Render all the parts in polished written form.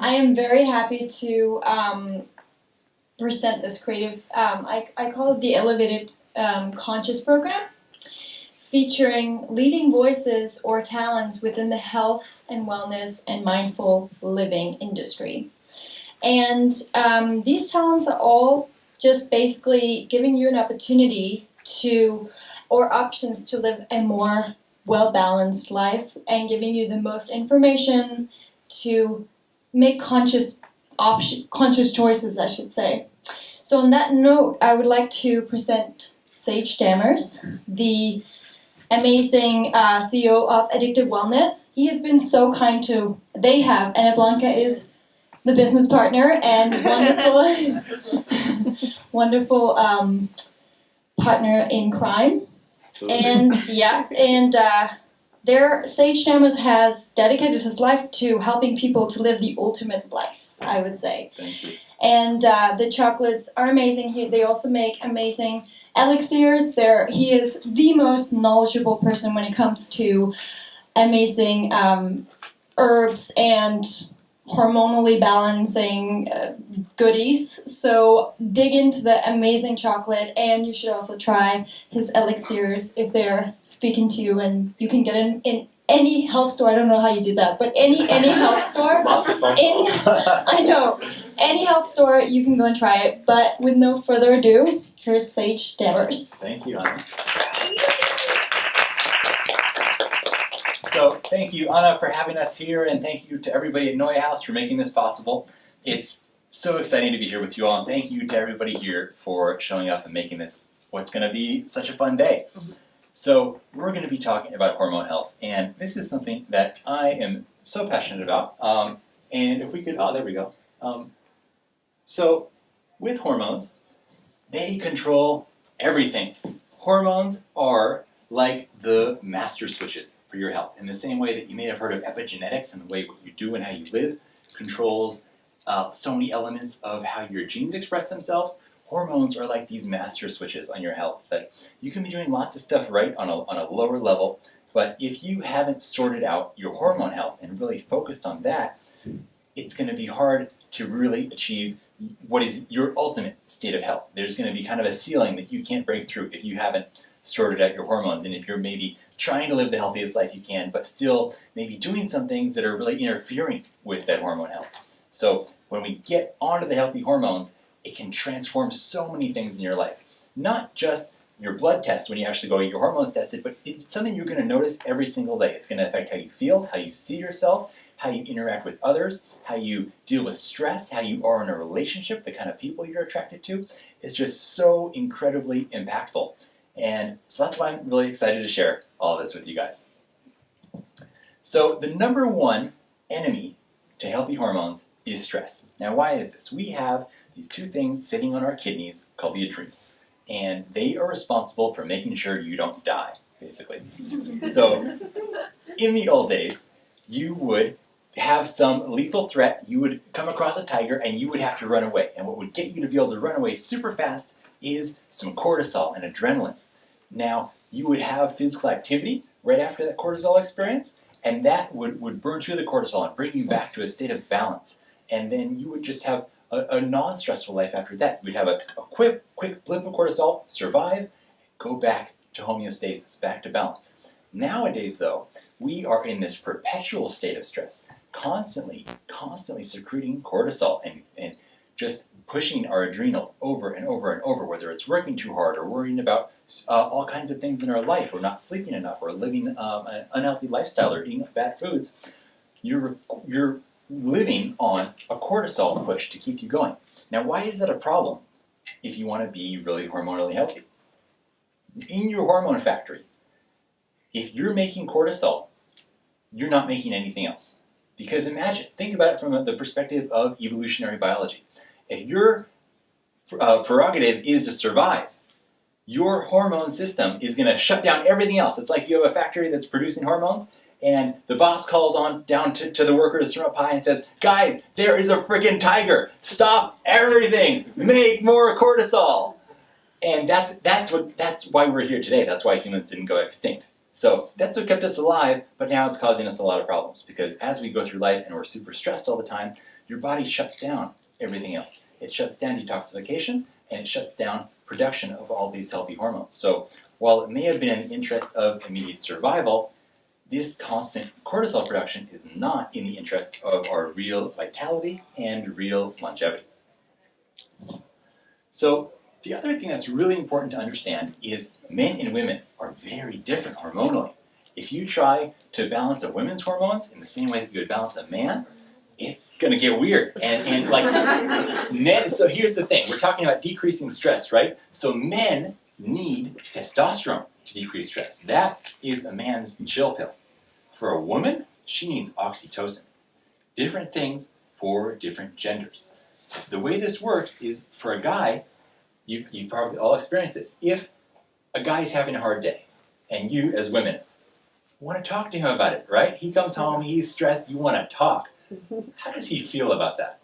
I am very happy to present this creative, I call it the Elevated Conscious Program, featuring leading voices or talents within the health and wellness and mindful living industry. And these talents are all just basically giving you an opportunity to, or options to live a more well-balanced life and giving you the most information to make conscious choices, I should say. So on that note, I would like to present Sage Dammers, the amazing CEO of Addictive Wellness. He has been so kind to, they have, Anna Lundgaard is the business partner and wonderful partner in crime. Absolutely. And their Sage Dammers has dedicated his life to helping people to live the ultimate life, I would say. Thank you. And the chocolates are amazing. They also make amazing elixirs. He is the most knowledgeable person when it comes to amazing herbs and hormonally balancing goodies. So dig into the amazing chocolate, and you should also try his elixirs if they're speaking to you, and you can get in any health store. I don't know how you do that, but any health store. Lots of phone calls. I know. Any health store, you can go and try it. But with no further ado, here's Sage Dammers. Thank you, Anna. So thank you, Anna, for having us here, and thank you to everybody at Neuehouse for making this possible. It's so exciting to be here with you all, and thank you to everybody here for showing up and making this what's going to be such a fun day. So we're going to be talking about hormone health, and this is something that I am so passionate about. And if we could, there we go. So with hormones, they control everything. Hormones are like the master switches for your health. In the same way that you may have heard of epigenetics and the way what you do and how you live controls so many elements of how your genes express themselves, hormones are like these master switches on your health that you can be doing lots of stuff right on a lower level, but if you haven't sorted out your hormone health and really focused on that, it's going to be hard to really achieve what is your ultimate state of health. There's going to be kind of a ceiling that you can't break through if you haven't sorted out your hormones, and if you're maybe trying to live the healthiest life you can, but still maybe doing some things that are really interfering with that hormone health. So when we get onto the healthy hormones, it can transform so many things in your life. Not just your blood test when you actually go get your hormones tested, but it's something you're going to notice every single day. It's going to affect how you feel, how you see yourself, how you interact with others, how you deal with stress, how you are in a relationship, the kind of people you're attracted to. It's just so incredibly impactful. And so that's why I'm really excited to share all of this with you guys. So the number one enemy to healthy hormones is stress. Now why is this? We have these two things sitting on our kidneys called the adrenals, and they are responsible for making sure you don't die, basically. So in the old days, you would have some lethal threat, you would come across a tiger and you would have to run away. And what would get you to be able to run away super fast is some cortisol and adrenaline. Now, you would have physical activity right after that cortisol experience, and that would burn through the cortisol and bring you back to a state of balance. And then you would just have a non-stressful life after that. You'd have a quick blip of cortisol, survive, go back to homeostasis, back to balance. Nowadays, though, we are in this perpetual state of stress, constantly secreting cortisol and just pushing our adrenals over and over and over, whether it's working too hard or worrying about all kinds of things in our life, or not sleeping enough, or living an unhealthy lifestyle, or eating bad foods. You're living on a cortisol push to keep you going. Now, why is that a problem if you want to be really hormonally healthy? In your hormone factory, if you're making cortisol, you're not making anything else. Because imagine, think about it from the perspective of evolutionary biology. If your prerogative is to survive, your hormone system is going to shut down everything else. It's like you have a factory that's producing hormones, and the boss calls on down to the workers from up high and says, guys, there is a freaking tiger. Stop everything. Make more cortisol. And that's why we're here today. That's why humans didn't go extinct. So that's what kept us alive, but now it's causing us a lot of problems because as we go through life and we're super stressed all the time, your body shuts down everything else. It shuts down detoxification and it shuts down production of all these healthy hormones. So while it may have been in the interest of immediate survival, this constant cortisol production is not in the interest of our real vitality and real longevity. So the other thing that's really important to understand is men and women are very different hormonally. If you try to balance a woman's hormones in the same way that you would balance a man, it's going to get weird. And like men, so here's the thing. We're talking about decreasing stress, right? So men need testosterone to decrease stress. That is a man's chill pill. For a woman, she needs oxytocin. Different things for different genders. The way this works is for a guy, you probably all experience this. If a guy's having a hard day, and you as women want to talk to him about it, right? He comes home, he's stressed, you want to talk. How does he feel about that?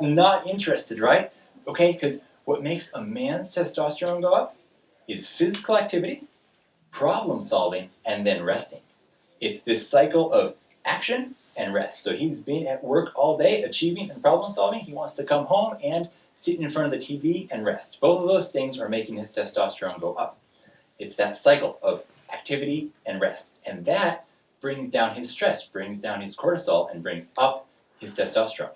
Not interested, right? Okay, because what makes a man's testosterone go up is physical activity, problem solving, and then resting. It's this cycle of action and rest. So he's been at work all day achieving and problem solving. He wants to come home and sit in front of the TV and rest. Both of those things are making his testosterone go up. It's that cycle of activity and rest. And that brings down his stress, brings down his cortisol, and brings up his testosterone.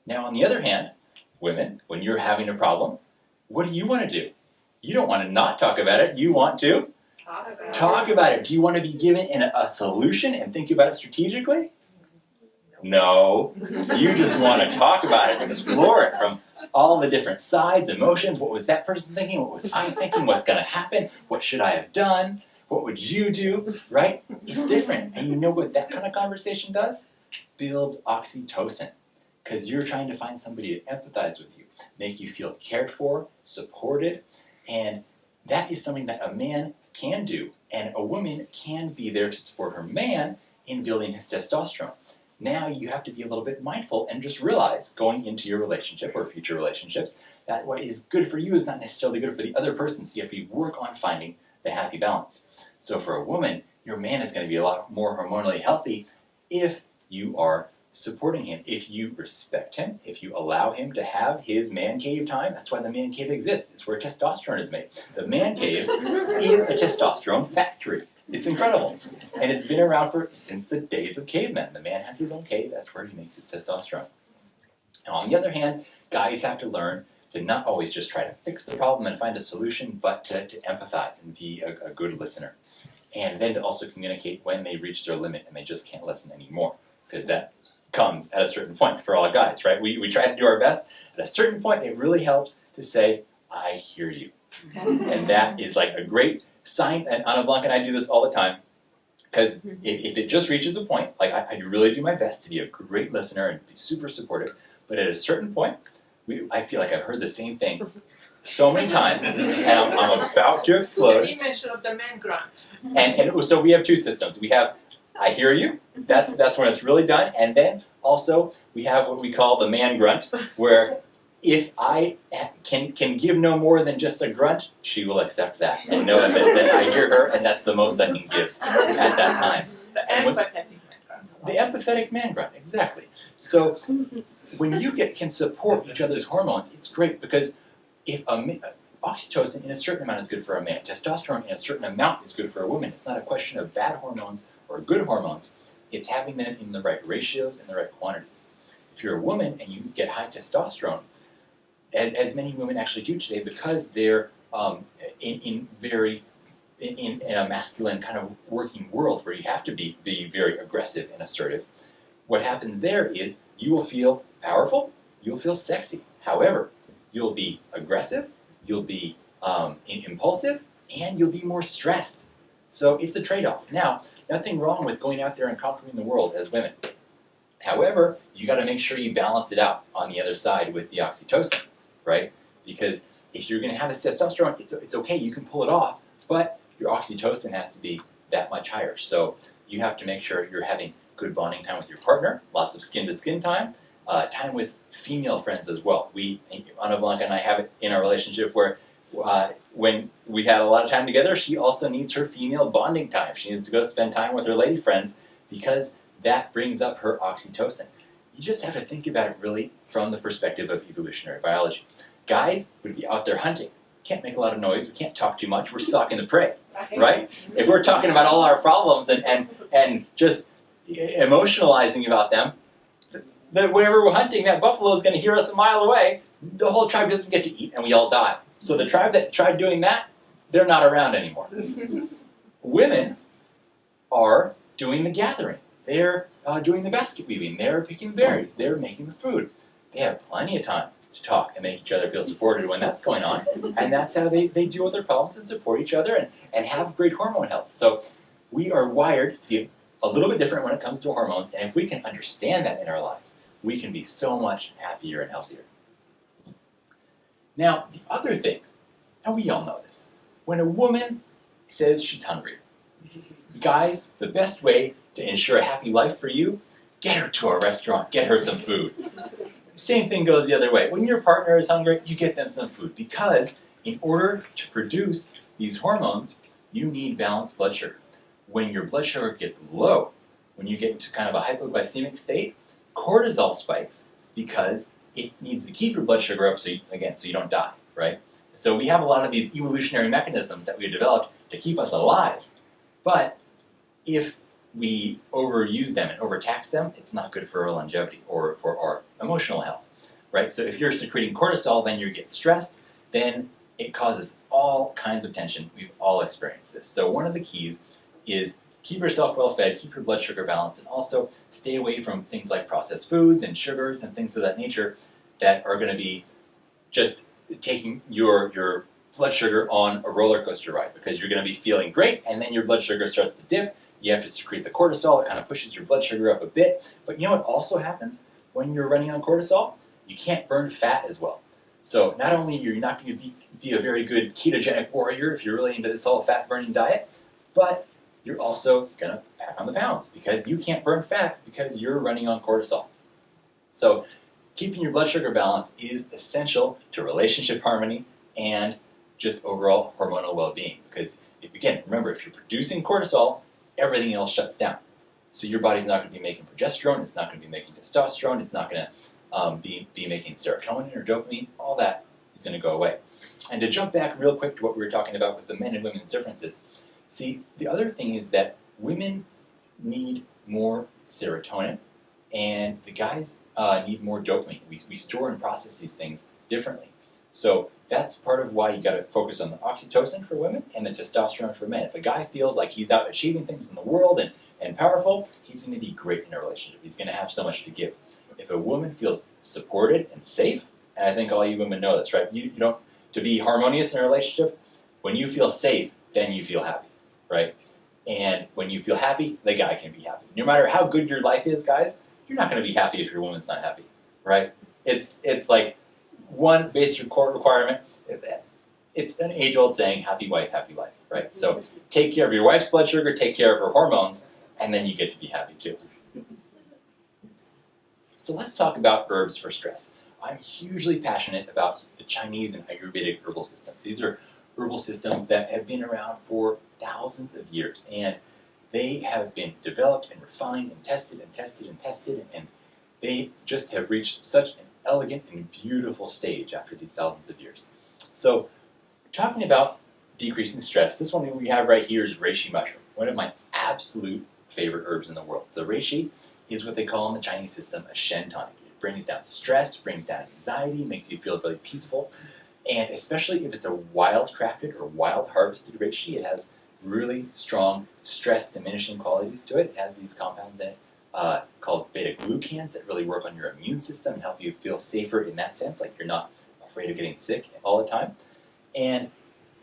Now, on the other hand, women, when you're having a problem, what do you want to do? You don't want to not talk about it. You want to talk about it. Do you want to be given a solution and think about it strategically? No. You just want to talk about it, explore it from all the different sides, emotions. What was that person thinking? What was I thinking? What's going to happen? What should I have done? What would you do? Right? It's different. And you know what that kind of conversation does? Builds oxytocin. Because you're trying to find somebody to empathize with you, make you feel cared for, supported, and that is something that a man can do, and a woman can be there to support her man in building his testosterone. Now you have to be a little bit mindful and just realize, going into your relationship or future relationships, that what is good for you is not necessarily good for the other person, so you have to work on finding the happy balance. So for a woman, your man is going to be a lot more hormonally healthy if you are supporting him, if you respect him, if you allow him to have his man cave time. That's why the man cave exists. It's where testosterone is made. The man cave is a testosterone factory. It's incredible. And it's been around since the days of cavemen. The man has his own cave. That's where he makes his testosterone. Now, on the other hand, guys have to learn to not always just try to fix the problem and find a solution, but to empathize and be a good listener. And then to also communicate when they reach their limit and they just can't listen anymore. Because that comes at a certain point for all guys, right? We try to do our best. At a certain point, it really helps to say, I hear you. And that is like a great sign, and Anna Lundgaard and I do this all the time, because if it just reaches a point, like I really do my best to be a great listener and be super supportive, but at a certain point, I feel like I've heard the same thing so many times, and I'm about to explode. The image of the man grunt. And so we have two systems. We have I hear you. That's when it's really done. And then also we have what we call the man grunt, where if I can give no more than just a grunt, she will accept that and know that I hear her, and that's the most I can give at that time. The empathetic man grunt. The empathetic man grunt, exactly. So when you can support each other's hormones, it's great, because if oxytocin in a certain amount is good for a man, testosterone in a certain amount is good for a woman. It's not a question of bad hormones or good hormones. It's having them in the right ratios and the right quantities. If you're a woman and you get high testosterone, as many women actually do today, because they're in a masculine kind of working world where you have to be very aggressive and assertive, what happens there is you will feel powerful, you'll feel sexy. However, you'll be aggressive, you'll be impulsive, and you'll be more stressed. So it's a trade-off. Now, nothing wrong with going out there and conquering the world as women. However, you got to make sure you balance it out on the other side with the oxytocin, right? Because if you're going to have this testosterone, it's okay, you can pull it off, but your oxytocin has to be that much higher. So you have to make sure you're having good bonding time with your partner, lots of skin-to-skin time, time with female friends as well. Anna Lundgaard and I have it in our relationship where when we had a lot of time together, she also needs her female bonding time. She needs to go spend time with her lady friends because that brings up her oxytocin. You just have to think about it really from the perspective of evolutionary biology. Guys would be out there hunting. Can't make a lot of noise. We can't talk too much. We're stalking the prey, right? If we're talking about all our problems and just emotionalizing about them, whenever we're hunting, that buffalo is going to hear us a mile away. The whole tribe doesn't get to eat, and we all die. So the tribe that tried doing that, they're not around anymore. Women are doing the gathering. They're doing the basket weaving. They're picking the berries. They're making the food. They have plenty of time to talk and make each other feel supported when that's going on. And that's how they deal with their problems and support each other and have great hormone health. So we are wired to be a little bit different when it comes to hormones. And if we can understand that in our lives, we can be so much happier and healthier. Now, the other thing, and we all know this, when a woman says she's hungry, guys, the best way to ensure a happy life for you, get her to a restaurant, get her some food. Same thing goes the other way. When your partner is hungry, you get them some food because in order to produce these hormones, you need balanced blood sugar. When your blood sugar gets low, when you get into kind of a hypoglycemic state, cortisol spikes because it needs to keep your blood sugar up so you don't die, right? So we have a lot of these evolutionary mechanisms that we developed to keep us alive. But if we overuse them and overtax them, it's not good for our longevity or for our emotional health, right? So if you're secreting cortisol, then you get stressed, then it causes all kinds of tension. We've all experienced this. So one of the keys is keep yourself well fed, keep your blood sugar balanced, and also stay away from things like processed foods and sugars and things of that nature that are going to be just taking your blood sugar on a roller coaster ride because you're going to be feeling great and then your blood sugar starts to dip. You have to secrete the cortisol. It kind of pushes your blood sugar up a bit. But you know what also happens when you're running on cortisol? You can't burn fat as well. So not only are you not going to be a very good ketogenic warrior if you're really into this whole fat-burning diet, but you're also going to pack on the pounds because you can't burn fat because you're running on cortisol. So keeping your blood sugar balance is essential to relationship harmony and just overall hormonal well-being. Because, again, remember, if you're producing cortisol, everything else shuts down. So your body's not going to be making progesterone, it's not going to be making testosterone, it's not going to be making serotonin or dopamine, all that is going to go away. And to jump back real quick to what we were talking about with the men and women's differences, see, the other thing is that women need more serotonin and the guys need more dopamine. We store and process these things differently. So that's part of why you got to focus on the oxytocin for women and the testosterone for men. If a guy feels like he's out achieving things in the world and powerful, he's going to be great in a relationship. He's going to have so much to give. If a woman feels supported and safe, and I think all you women know this, right? You don't, to be harmonious in a relationship, when you feel safe, then you feel happy, right? And when you feel happy, the guy can be happy. No matter how good your life is, guys, you're not going to be happy if your woman's not happy, right? It's like one basic requirement. It's an age-old saying, happy wife, happy life, right? So take care of your wife's blood sugar, take care of her hormones, and then you get to be happy too. So let's talk about herbs for stress. I'm hugely passionate about the Chinese and Ayurvedic herbal systems. These are herbal systems that have been around for thousands of years, and they have been developed and refined and tested and tested and tested, and they just have reached such an elegant and beautiful stage after these thousands of years. So, talking about decreasing stress, this one we have right here is reishi mushroom, one of my absolute favorite herbs in the world. So reishi is what they call in the Chinese system a Shen tonic. It brings down stress, brings down anxiety, makes you feel really peaceful, and especially if it's a wild-crafted or wild-harvested reishi, it has really strong stress-diminishing qualities to it. It has these compounds in it called beta-glucans that really work on your immune system and help you feel safer in that sense, like you're not afraid of getting sick all the time. And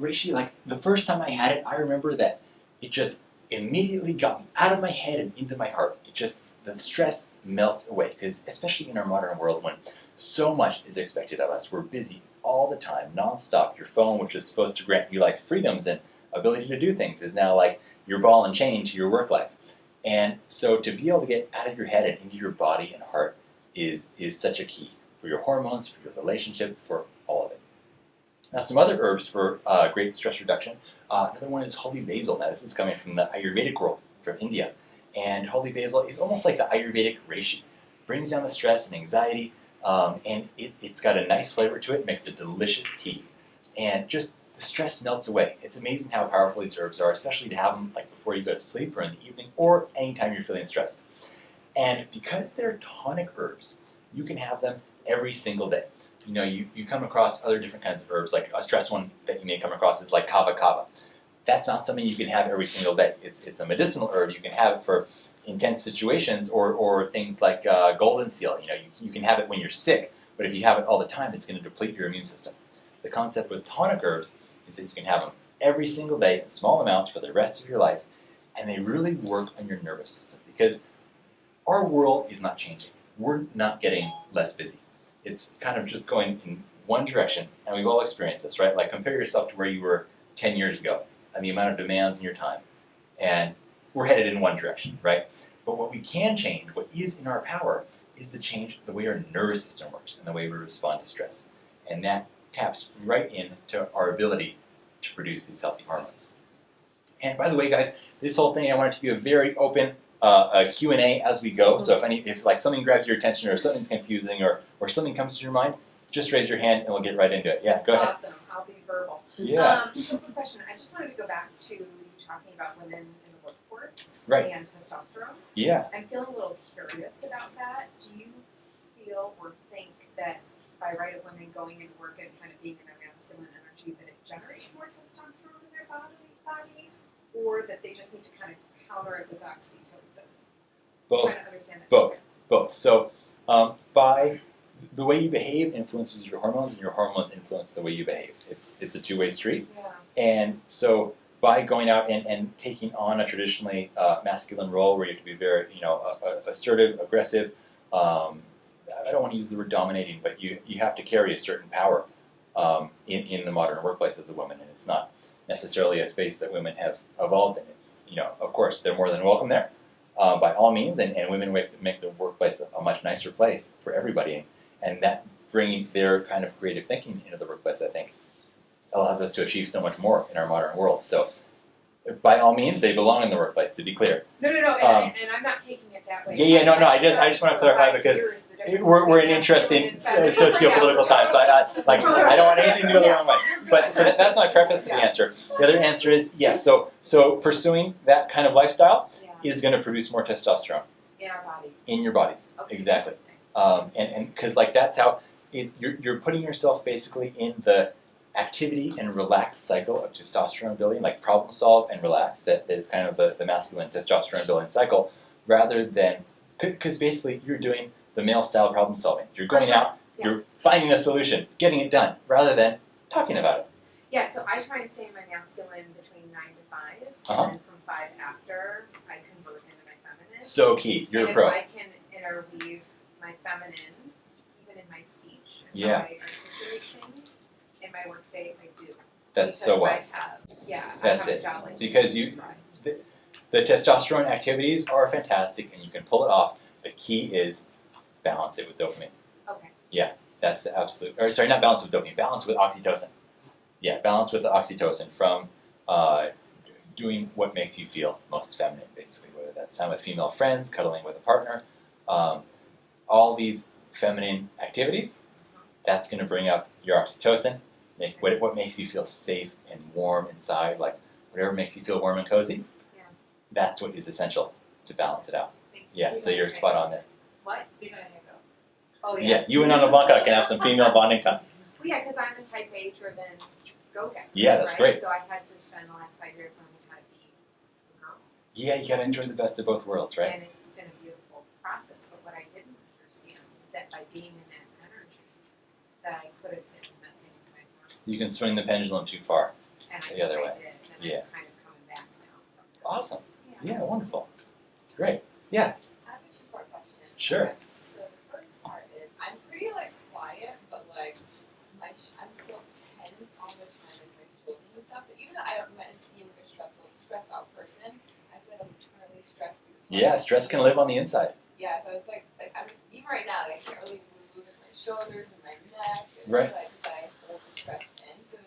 reishi, like the first time I had it, I remember that it just immediately got me out of my head and into my heart. The stress melts away, because especially in our modern world when so much is expected of us, we're busy all the time, nonstop. Your phone, which is supposed to grant you like freedoms and ability to do things, is now like your ball and chain to your work life. And so to be able to get out of your head and into your body and heart is such a key for your hormones, for your relationship, for all of it. Now, some other herbs for great stress reduction. Another one is holy basil. Now, this is coming from the Ayurvedic world, from India. And holy basil is almost like the Ayurvedic reishi. Brings down the stress and anxiety, and it's got a nice flavor to it. Makes a delicious tea. And just the stress melts away. It's amazing how powerful these herbs are, especially to have them like before you go to sleep or in the evening or anytime you're feeling stressed. And because they're tonic herbs, you can have them every single day. You know, you come across other different kinds of herbs, like a stress one that you may come across is like kava kava. That's not something you can have every single day. It's a medicinal herb. You can have it for intense situations or things like golden seal. You know, you can have it when you're sick, but if you have it all the time, it's going to deplete your immune system. The concept with tonic herbs is that you can have them every single day in small amounts for the rest of your life, and they really work on your nervous system because our world is not changing. We're not getting less busy. It's kind of just going in one direction, and we've all experienced this, right? Like compare yourself to where you were 10 years ago and the amount of demands in your time, and we're headed in one direction, right? But what we can change, what is in our power, is to change the way our nervous system works and the way we respond to stress. And that taps right into our ability to produce these healthy hormones. And by the way, guys, this whole thing, I want it to be a very open Q&A as we go. So if like something grabs your attention or something's confusing or something comes to your mind, just raise your hand and we'll get right into it. Yeah, go ahead. Awesome. I'll be verbal. Yeah. So quick question. I just wanted to go back to you talking about women in the workforce Right. and testosterone. Yeah. I'm feeling a little curious about that. Do you feel or think that by right of women going into work and kind of being in their masculine energy that it generates more testosterone in their body, or that they just need to kind of counter it with oxytocin? Both. Trying to understand that. Both. So by the way you behave influences your hormones, and your hormones influence the way you behave. It's a two-way street. Yeah. And so by going out and taking on a traditionally masculine role where you have to be very, assertive, aggressive, I don't want to use the word dominating, but you have to carry a certain power in the modern workplace as a woman, and it's not necessarily a space that women have evolved in. It's, of course, they're more than welcome there, by all means, and women make the workplace a much nicer place for everybody, and that bringing their kind of creative thinking into the workplace, I think, allows us to achieve so much more in our modern world. So, by all means, they belong in the workplace, to be clear. No, and I'm not taking it that way. No. I just want to clarify because we're in interesting socio-political times, so I don't want anything to go the wrong way. But so that's my preface to the answer. The other answer is yes. So pursuing that kind of lifestyle is going to produce more testosterone in our bodies. In your bodies, Okay, exactly. And because that's how you're putting yourself basically in the activity and relax cycle of testosterone building, like problem solve and relax. That is kind of the masculine testosterone building cycle, rather than because basically you're doing the male style problem solving. You're going out, you're finding a solution, getting it done, rather than talking about it. Yeah, so I try and stay in my masculine between 9 to 5, and then from 5 after, I convert into my feminine. So key. You're a pro. If I can interweave my feminine, even in my speech, and how I articulate things in my workday, I do. That's so wise. That's it. A job like because the testosterone activities are fantastic, and you can pull it off. The key is balance it with dopamine. Okay. Yeah, that's the absolute. Or sorry, not balance with dopamine. Balance with oxytocin. Yeah, balance with the oxytocin from doing what makes you feel most feminine, basically. Whether that's time with female friends, cuddling with a partner, all these feminine activities. That's going to bring up your oxytocin. What makes you feel safe and warm inside, like whatever makes you feel warm and cozy. Yeah. That's what is essential to balance it out. Thank you. Yeah, so you're spot on there. What? Oh, Yeah, you and Anna Lundgaard can have some female bonding time. Well, yeah, because I'm a type A driven go-getter. Yeah, that's great. So I had to spend the last 5 years learning how to be a girl. Yeah, you got to enjoy the best of both worlds, right? And it's been a beautiful process. But what I didn't understand is that by being in that energy, that I could have been messing with my hormones. You can swing the pendulum too far. And the other way. I did, and Yeah. I'm kind of coming back now. Awesome. Yeah, wonderful. Great. Yeah. I have a two-part question. Sure. So the first part is, I'm pretty quiet, but I'm so tense all the time with my children and stuff. So even though I don't seem like a stress out person, I feel like I'm eternally stressed. Yeah, stress can live on the inside. Yeah, so it's I'm even right now, I can't really move my shoulders and my neck. And Right. I feel stressed in. So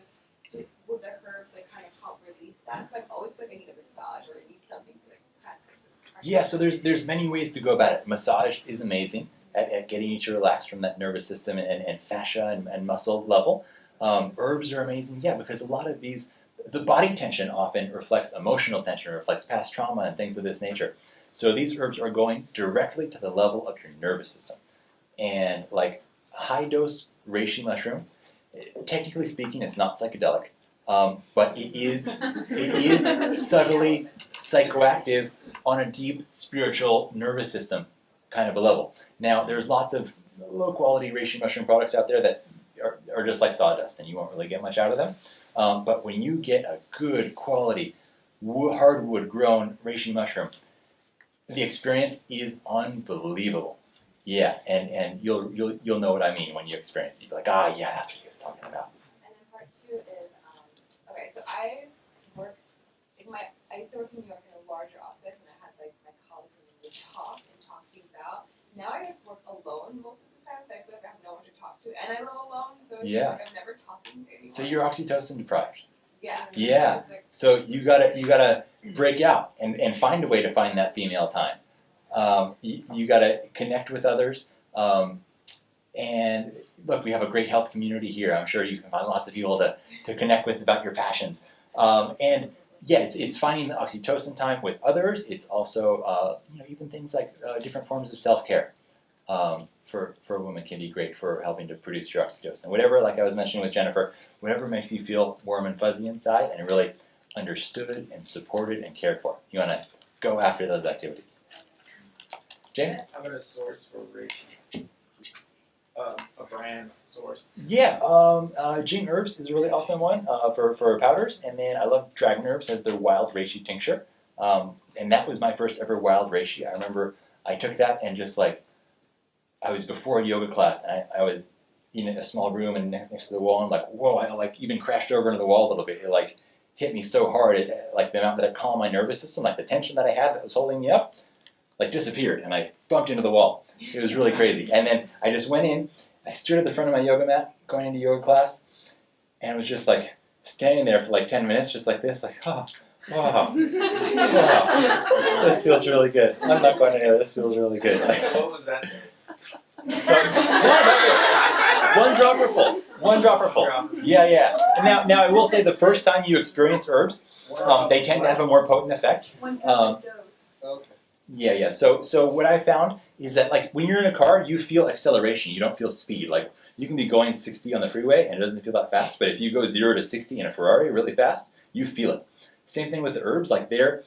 Yeah, so there's many ways to go about it. Massage is amazing at getting you to relax from that nervous system and fascia and muscle level. Herbs are amazing, yeah, because a lot of these, the body tension often reflects emotional tension, reflects past trauma and things of this nature. So these herbs are going directly to the level of your nervous system. And like high dose reishi mushroom, technically speaking, it's not psychedelic, but it is subtly psychoactive on a deep spiritual nervous system kind of a level. Now, there's lots of low quality reishi mushroom products out there that are just like sawdust, and you won't really get much out of them. But when you get a good quality hardwood grown reishi mushroom, the experience is unbelievable. Yeah, and you'll know what I mean when you experience it. You'll be like, yeah, that's what he was talking about. And then part two is, okay, so I used to work in New York in a larger office, and I had like my colleagues and we would talk things out. Now I work alone most of the time, so I feel like I have no one to talk to, and I live alone, so it's like I'm never talking to anyone. So you're oxytocin deprived. Yeah. Yeah. So you gotta break out and find a way to find that female time. You gotta connect with others. And look, we have a great health community here. I'm sure you can find lots of people to connect with about your passions. And yeah, it's finding the oxytocin time with others. It's also even things like different forms of self-care for women can be great for helping to produce your oxytocin. Whatever, like I was mentioning with Jennifer, whatever makes you feel warm and fuzzy inside and really understood and supported and cared for. You want to go after those activities. James? How about a source for reishi? A brand source? Yeah, Jing Herbs is a really awesome one for powders, and then I love Dragon Herbs as their wild reishi tincture, and that was my first ever wild reishi. I remember I took that and just like, I was before a yoga class, and I was in a small room and next to the wall, and I'm like, whoa, I like even crashed over into the wall a little bit. It like hit me so hard, like the amount that it calmed my nervous system, like the tension that I had that was holding me up, like disappeared, and I bumped into the wall. It was really crazy. And then I just went in, I stood at the front of my yoga mat, going into yoga class, and was just like standing there for like 10 minutes, just like this, like, oh, wow, this feels really good. I'm not going anywhere, this feels really good. What was that taste? So, one dropperful. One dropperful. Yeah. Now I will say the first time you experience herbs, they tend to have a more potent effect. Okay. Yeah. So what I found is that like when you're in a car, you feel acceleration. You don't feel speed. Like you can be going 60 on the freeway and it doesn't feel that fast. But if you go 0 to 60 in a Ferrari really fast, you feel it. Same thing with the herbs. Like they're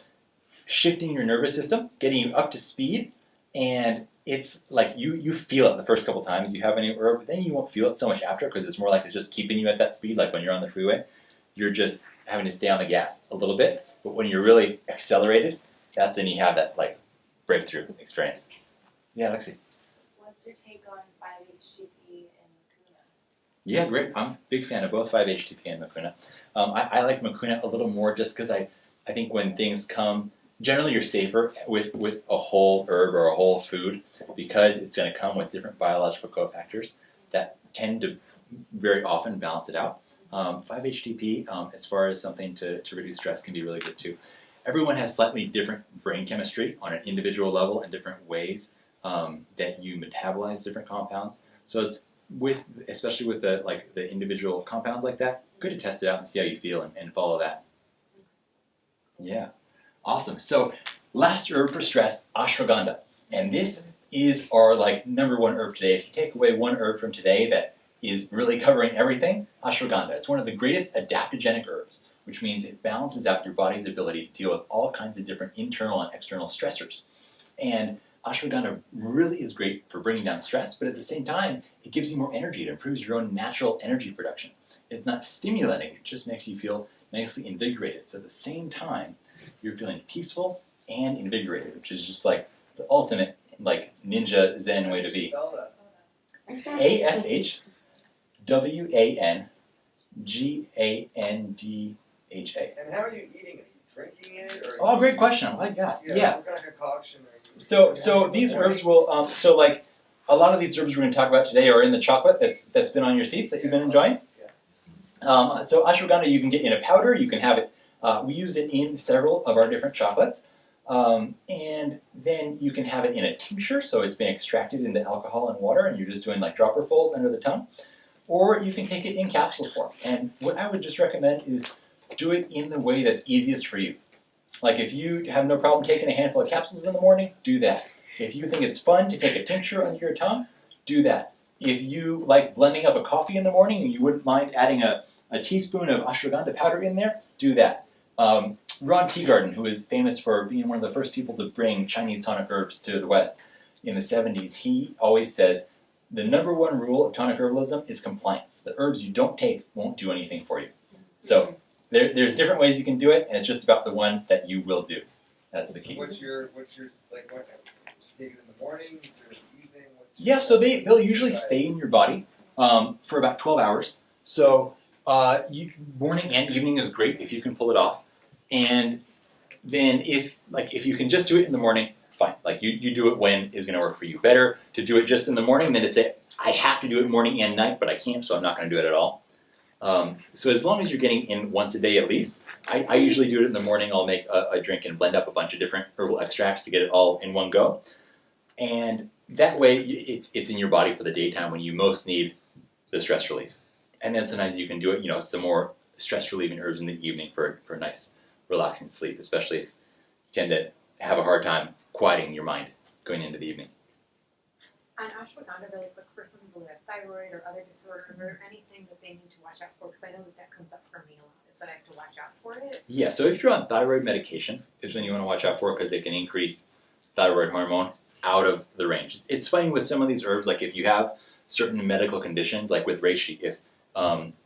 shifting your nervous system, getting you up to speed, and it's like you feel it the first couple times you have any herb. Then you won't feel it so much after because it's more like it's just keeping you at that speed. Like when you're on the freeway, you're just having to stay on the gas a little bit. But when you're really accelerated, that's when you have that like breakthrough experience. Yeah, Lexi. What's your take on 5-HTP and Mucuna? Yeah, great. I'm a big fan of both 5-HTP and Mucuna. I like Mucuna a little more just because I think when things come, generally you're safer with a whole herb or a whole food because it's going to come with different biological cofactors that tend to very often balance it out. 5-HTP, as far as something to reduce stress, can be really good too. Everyone has slightly different brain chemistry on an individual level and different ways that you metabolize different compounds. So it's especially with the individual compounds like that, good to test it out and see how you feel and follow that. Yeah, awesome. So last herb for stress, ashwagandha, and this is our like #1 herb today. If you take away one herb from today that is really covering everything, ashwagandha. It's one of the greatest adaptogenic herbs, which means it balances out your body's ability to deal with all kinds of different internal and external stressors. And ashwagandha really is great for bringing down stress, but at the same time, it gives you more energy. It improves your own natural energy production. It's not stimulating, it just makes you feel nicely invigorated. So at the same time, you're feeling peaceful and invigorated, which is just like the ultimate like ninja zen way to be. Spell that. ASHWANGANDHA. And how are you eating it? Are you drinking it? Or Oh, great question. I like that. Yeah. What kind of concoction are you So these herbs will, so like a lot of these herbs we're going to talk about today are in the chocolate that's been on your seats that you've been enjoying. So ashwagandha you can get in a powder, you can have it, we use it in several of our different chocolates. And then you can have it in a tincture, so it's been extracted into alcohol and water, and you're just doing like dropperfuls under the tongue. Or you can take it in capsule form. And what I would just recommend is do it in the way that's easiest for you. Like if you have no problem taking a handful of capsules in the morning, do that. If you think it's fun to take a tincture under your tongue, do that. If you like blending up a coffee in the morning and you wouldn't mind adding a teaspoon of ashwagandha powder in there, do that. Ron Teagarden, who is famous for being one of the first people to bring Chinese tonic herbs to the West in the 70s, he always says, the #1 rule of tonic herbalism is compliance. The herbs you don't take won't do anything for you. So there's different ways you can do it, and it's just about the one that you will do. That's the key. What's your like what? Take it in the morning, or the evening? Yeah, so they'll usually stay in your body for about 12 hours. So morning and evening is great if you can pull it off. And then if you can just do it in the morning, fine. Like you do it when is going to work for you. Better to do it just in the morning than to say, I have to do it morning and night, but I can't, so I'm not going to do it at all. So as long as you're getting in once a day at least, I usually do it in the morning. I'll make a drink and blend up a bunch of different herbal extracts to get it all in one go. And that way it's in your body for the daytime when you most need the stress relief. And then sometimes you can do it, some more stress relieving herbs in the evening for a nice relaxing sleep, especially if you tend to have a hard time quieting your mind going into the evening. On ashwagandha, really quick, for some people who have thyroid or other disorders, or anything that they need to watch out for, because I know that comes up for me a lot, is that I have to watch out for it? Yeah, so if you're on thyroid medication, is when you want to watch out for it because it can increase thyroid hormone out of the range. It's funny with some of these herbs, like if you have certain medical conditions, like with Reishi, if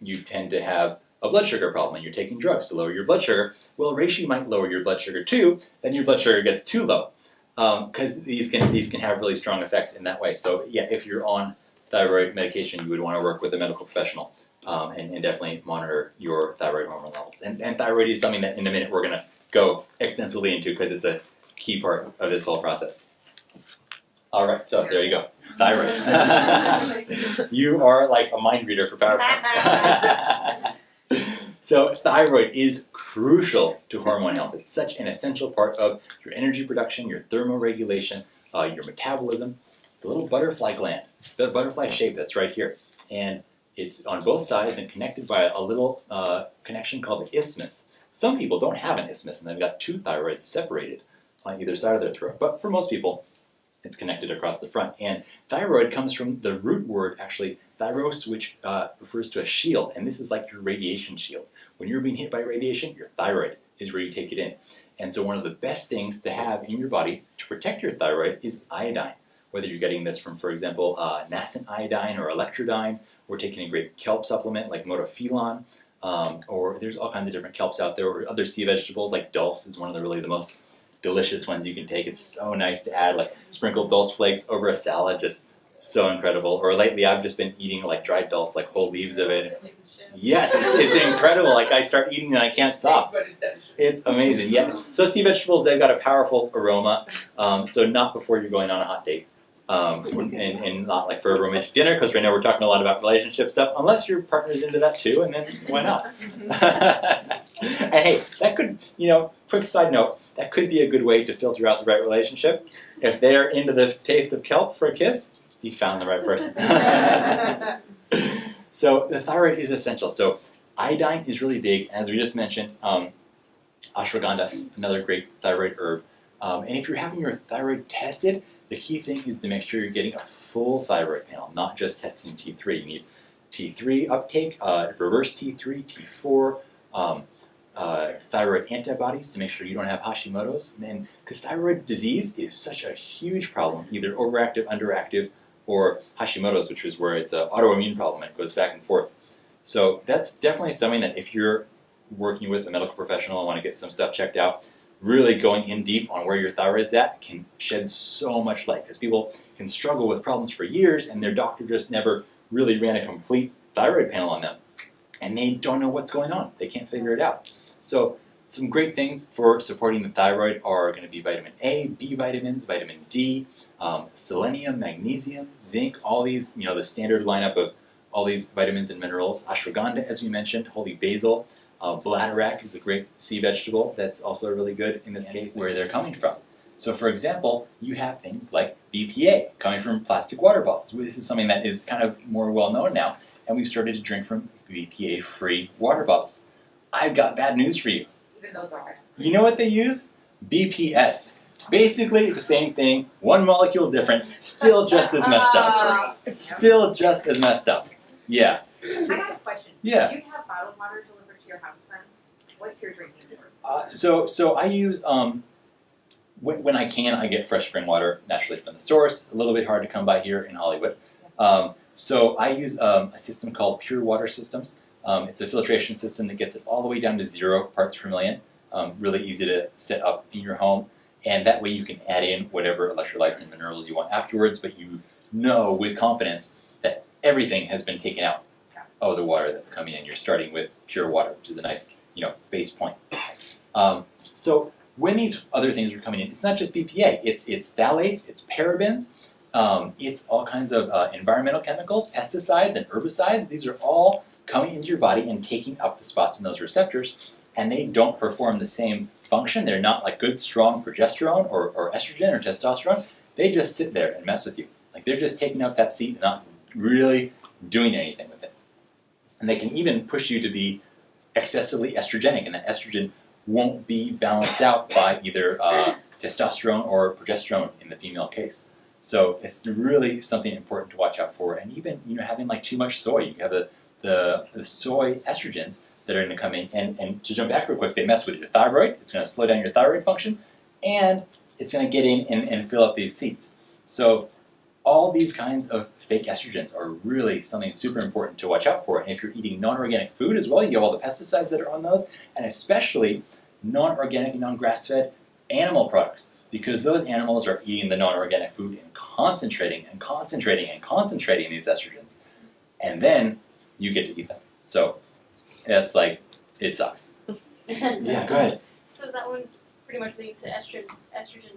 you tend to have a blood sugar problem and you're taking drugs to lower your blood sugar, well, Reishi might lower your blood sugar too, then your blood sugar gets too low. Because these can have really strong effects in that way. So yeah, if you're on thyroid medication, you would want to work with a medical professional and definitely monitor your thyroid hormone levels. And thyroid is something that in a minute we're going to go extensively into because it's a key part of this whole process. All right, so there you go. Thyroid. You are like a mind reader for PowerPoints. So thyroid is crucial to hormone health. It's such an essential part of your energy production, your thermoregulation, your metabolism. It's a little butterfly gland, the butterfly shape that's right here. And it's on both sides and connected by a little connection called the isthmus. Some people don't have an isthmus and they've got two thyroids separated on either side of their throat. But for most people, it's connected across the front. And thyroid comes from the root word, actually, thyros, which refers to a shield. And this is like your radiation shield. When you're being hit by radiation, your thyroid is where you take it in. And so one of the best things to have in your body to protect your thyroid is iodine. Whether you're getting this from, for example, nascent iodine or electrodyne, or taking a great kelp supplement like motofilon, or there's all kinds of different kelps out there, or other sea vegetables like dulse is one of the most delicious ones you can take. It's so nice to add like sprinkled dulse flakes over a salad, just so incredible. Or lately I've just been eating like dried dulse, like whole leaves of it. Yes, it's incredible. Like I start eating and I can't stop. It's amazing. Yeah. So sea vegetables, they've got a powerful aroma. So not before you're going on a hot date. And not like for a romantic dinner, because right now we're talking a lot about relationship stuff, unless your partner's into that too, and then why not? And hey, that could, quick side note, that could be a good way to filter out the right relationship. If they're into the taste of kelp for a kiss, you found the right person. So the thyroid is essential. So iodine is really big, as we just mentioned. Ashwagandha, another great thyroid herb. And if you're having your thyroid tested, the key thing is to make sure you're getting a full thyroid panel, not just testing T3. You need T3 uptake, reverse T3, T4, thyroid antibodies to make sure you don't have Hashimoto's. And because thyroid disease is such a huge problem, either overactive, underactive, or Hashimoto's, which is where it's an autoimmune problem and it goes back and forth. So that's definitely something that if you're working with a medical professional and want to get some stuff checked out, really going in deep on where your thyroid's at can shed so much light, because people can struggle with problems for years and their doctor just never really ran a complete thyroid panel on them. And they don't know what's going on. They can't figure it out. So some great things for supporting the thyroid are going to be vitamin A, B vitamins, vitamin D, selenium, magnesium, zinc, all these, the standard lineup of all these vitamins and minerals. Ashwagandha, as we mentioned, holy basil, Bladderwrack is a great sea vegetable that's also really good in this case, where they're coming from. So for example, you have things like BPA coming from plastic water bottles. This is something that is kind of more well known now, and we've started to drink from BPA-free water bottles. I've got bad news for you. Even those are. You know what they use? BPS. Basically the same thing, one molecule different, still just as messed up. Still just as messed up. Yeah. I got a question. Yeah. Do you have bottled water delivered to your house then? What's your drinking source? So I use, when I can, I get fresh spring water naturally from the source. A little bit hard to come by here in Hollywood. So I use a system called Pure Water Systems. It's a filtration system that gets it all the way down to 0 parts per million. Really easy to set up in your home. And that way you can add in whatever electrolytes and minerals you want afterwards, but you know with confidence that everything has been taken out of the water that's coming in. You're starting with pure water, which is a nice, base point. So when these other things are coming in, it's not just BPA. It's phthalates, it's parabens, it's all kinds of environmental chemicals, pesticides and herbicides. These are all coming into your body and taking up the spots in those receptors, and they don't perform the same function. They're not like good, strong progesterone or estrogen or testosterone. They just sit there and mess with you. Like they're just taking up that seat and not really doing anything with it. And they can even push you to be excessively estrogenic, and that estrogen won't be balanced out by either testosterone or progesterone in the female case. So it's really something important to watch out for. And even having like too much soy, you have the soy estrogens that are going to come in, and to jump back real quick, they mess with your thyroid. It's going to slow down your thyroid function, and it's going to get in and fill up these seats. So all these kinds of fake estrogens are really something super important to watch out for. And if you're eating non-organic food as well, you have all the pesticides that are on those, and especially non-organic, non-grass-fed animal products, because those animals are eating the non-organic food and concentrating and concentrating and concentrating these estrogens, and then you get to eat them. So it's like, it sucks. Yeah, go ahead. So is that one pretty much lead to estrogen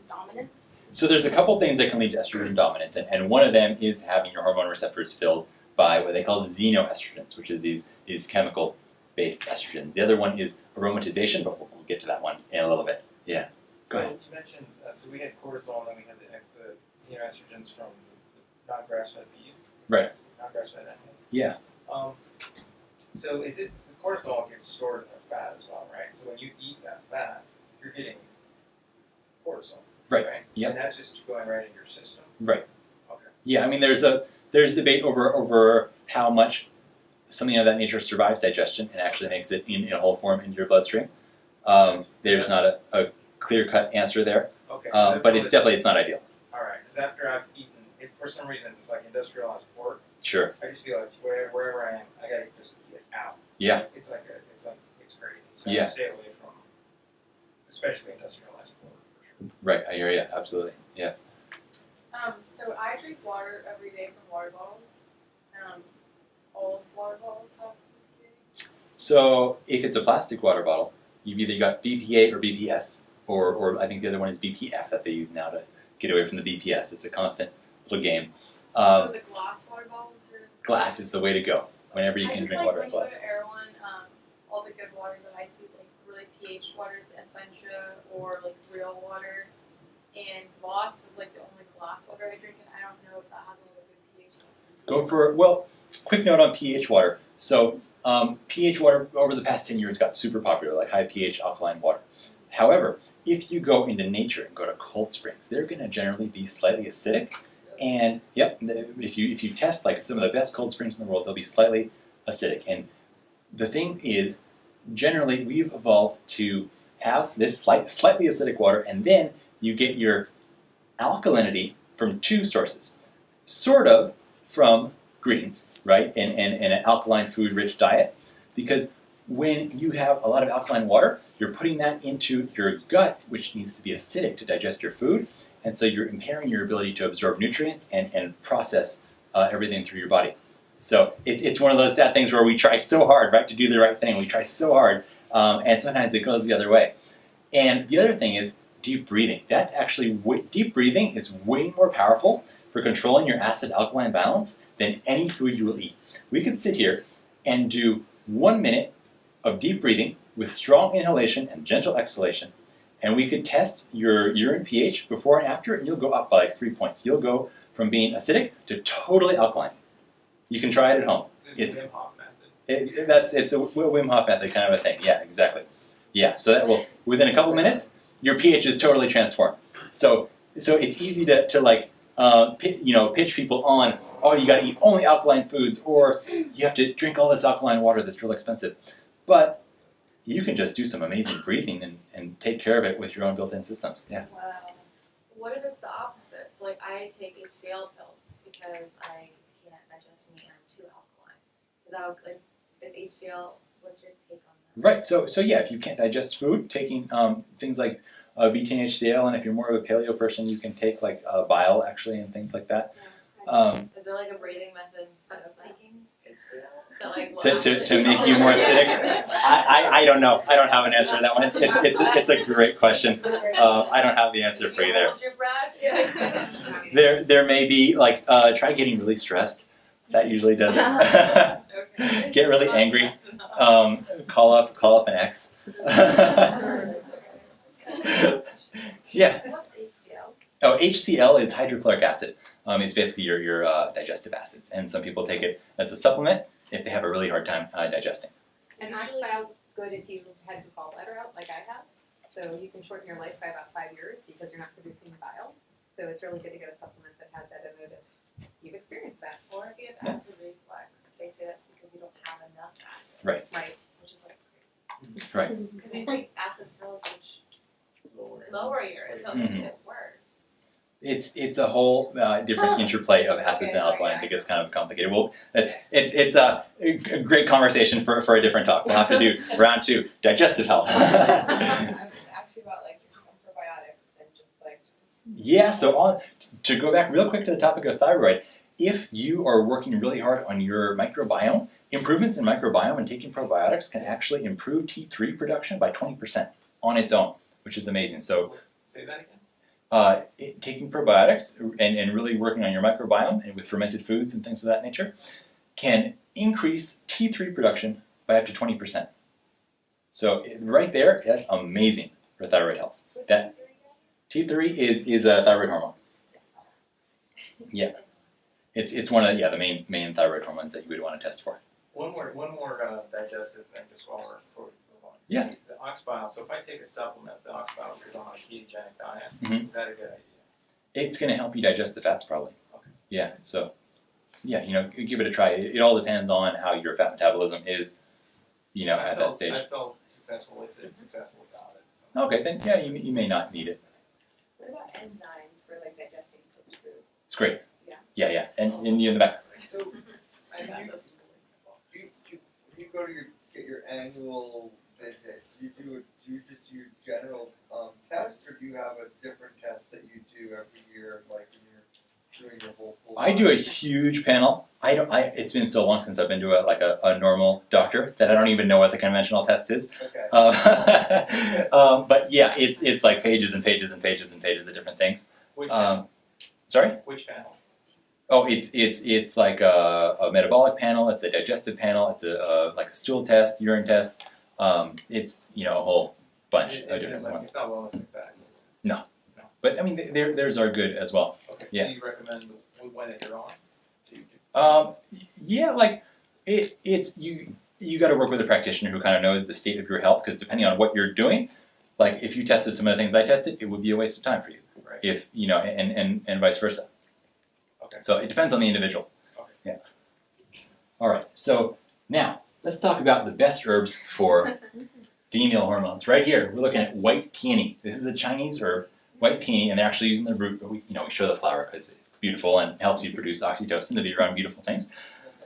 dominance? So there's a couple things that can lead to estrogen dominance, and one of them is having your hormone receptors filled by what they call xenoestrogens, which is these chemical-based estrogens. The other one is aromatization, but we'll get to that one in a little bit. Yeah, go ahead. You mentioned, so we had cortisol, and then we had the xenoestrogens from the non-grass-fed beef. Right. Non-grass-fed animals. Yeah. So is it, the cortisol gets stored in the fat as well, right? So when you eat that fat, you're getting cortisol. Right. Yep. And that's just going right in your system. Right. Okay. Yeah, I mean, there's debate over how much something of that nature survives digestion and actually makes it in a whole form into your bloodstream. There's not a clear-cut answer there, Okay. but it's not ideal. All right. Because after I've eaten, if for some reason like industrialized pork, Sure. I just feel like wherever I am, I gotta just get out. Yeah. It's crazy. So Yeah. I stay away from, especially industrialized pork. For sure. Right. I hear you. Absolutely. Yeah. So I drink water every day from water bottles. All water bottles have BPA. So if it's a plastic water bottle, you've either got BPA or BPS, or I think the other one is BPF that they use now to get away from the BPS. It's a constant little game. So the glass water bottles are... Glass is the way to go whenever you can drink water in glass. I just like when you go to Erewhon, all the good waters that I see, like really pH waters, the Essentia, or like real water. And Voss is like the only glass water I drink, and I don't know if that has a really good pH. Go for, well, quick note on pH water. So pH water over the past 10 years got super popular, like high pH alkaline water. However, if you go into nature and go to cold springs, they're going to generally be slightly acidic. And yep, if you test like some of the best cold springs in the world, they'll be slightly acidic. And the thing is, generally we've evolved to have this slightly acidic water, and then you get your alkalinity from two sources. Sort of from greens, right, and an alkaline food-rich diet. Because when you have a lot of alkaline water, you're putting that into your gut, which needs to be acidic to digest your food. And so you're impairing your ability to absorb nutrients and process everything through your body. So it's one of those sad things where we try so hard, right, to do the right thing. We try so hard, and sometimes it goes the other way. And the other thing is deep breathing. That's actually, deep breathing is way more powerful for controlling your acid-alkaline balance than any food you will eat. We could sit here and do 1 minute of deep breathing with strong inhalation and gentle exhalation. And we could test your urine pH before and after, and you'll go up by like 3 points. You'll go from being acidic to totally alkaline. You can try it at home. It's a Wim Hof method. It's a Wim Hof method kind of a thing. Yeah, exactly. Yeah, so that will, within a couple minutes, your pH is totally transformed. So it's easy to like, pitch people on, oh, you got to eat only alkaline foods, or you have to drink all this alkaline water that's real expensive. But you can just do some amazing breathing and take care of it with your own built-in systems. Yeah. Wow. What if it's the opposite? So like I take HCl pills because I can't digest meat and I'm too alkaline. Is that like is HCl? What's your take on that? Right. So yeah, if you can't digest food, taking things like betaine HCl, and if you're more of a paleo person, you can take like bile actually and things like that. Is there like a breathing method instead of taking HCl? That, like, To make you more acidic? I don't know. I don't have an answer to that one. It's a great question. I don't have the answer for you there. Hold your breath? There may be like try getting really stressed. That usually does it. Okay. Get really angry. Call up an ex. Yeah. What's HCl? Oh, HCl is hydrochloric acid. It's basically your digestive acids, and some people take it as a supplement if they have a really hard time digesting. And oxbile's good if you had your gallbladder out like I have. So you can shorten your life by about 5 years because you're not producing bile. So it's really good to get a supplement that has that in it if you've experienced that. Or if you have acid reflux, they say that's because you don't have enough acid. Right. Right. Which is like crazy. Right. Because you take acid pills which lower your, so it makes it worse. It's a whole different interplay of acids and alkalines. It gets kind of complicated. Well, it's a great conversation for a different talk. We'll have to do round 2, digestive health. I'm actually about like probiotics and just like. Yeah. So to go back real quick to the topic of thyroid, if you are working really hard on your microbiome, improvements in microbiome and taking probiotics can actually improve T3 production by 20% on its own, which is amazing. So. Say that again. Taking probiotics and really working on your microbiome and with fermented foods and things of that nature can increase T3 production by up to 20%. So right there, that's amazing for thyroid health. That T3 is a thyroid hormone. Yeah, it's one of the main thyroid hormones that you would want to test for. One more digestive thing just before we move on. Yeah. The oxbile. So if I take a supplement, the oxbile goes on a ketogenic diet. Mhm. Is that a good idea? It's going to help you digest the fats probably. Okay. Yeah. So yeah, give it a try. It all depends on how your fat metabolism is, at that stage. I felt successful with it. Successful without it. So. Okay, then yeah, you may not need it. What about enzymes for like digesting cooked food? It's great. Yeah. Yeah. And you in the back. So I got those. You go to get your annual visits. Do you just do your general test, or do you have a different test that you do every year, like when you're doing your whole full? I do a huge panel. It's been so long since I've been to a normal doctor that I don't even know what the conventional test is. Okay. But yeah, it's like pages and pages and pages and pages of different things. Which panel? Sorry? Which panel? Oh, it's like a metabolic panel. It's a digestive panel. It's like a stool test, urine test. It's a whole bunch of different ones. It's not wellness and facts. But I mean, theirs are good as well. Okay. Yeah. Do you recommend the one that you're on? Yeah, like it's you got to work with a practitioner who kind of knows the state of your health, because depending on what you're doing, like if you tested some of the things I tested, it would be a waste of time for you. Right. If and vice versa. Okay. So it depends on the individual. Okay. Yeah. All right. So now let's talk about the best herbs for female hormones. Right here, we're looking at white peony. This is a Chinese herb, white peony, and they're actually using the root, but we show the flower because it's beautiful and helps you produce oxytocin to be around beautiful things.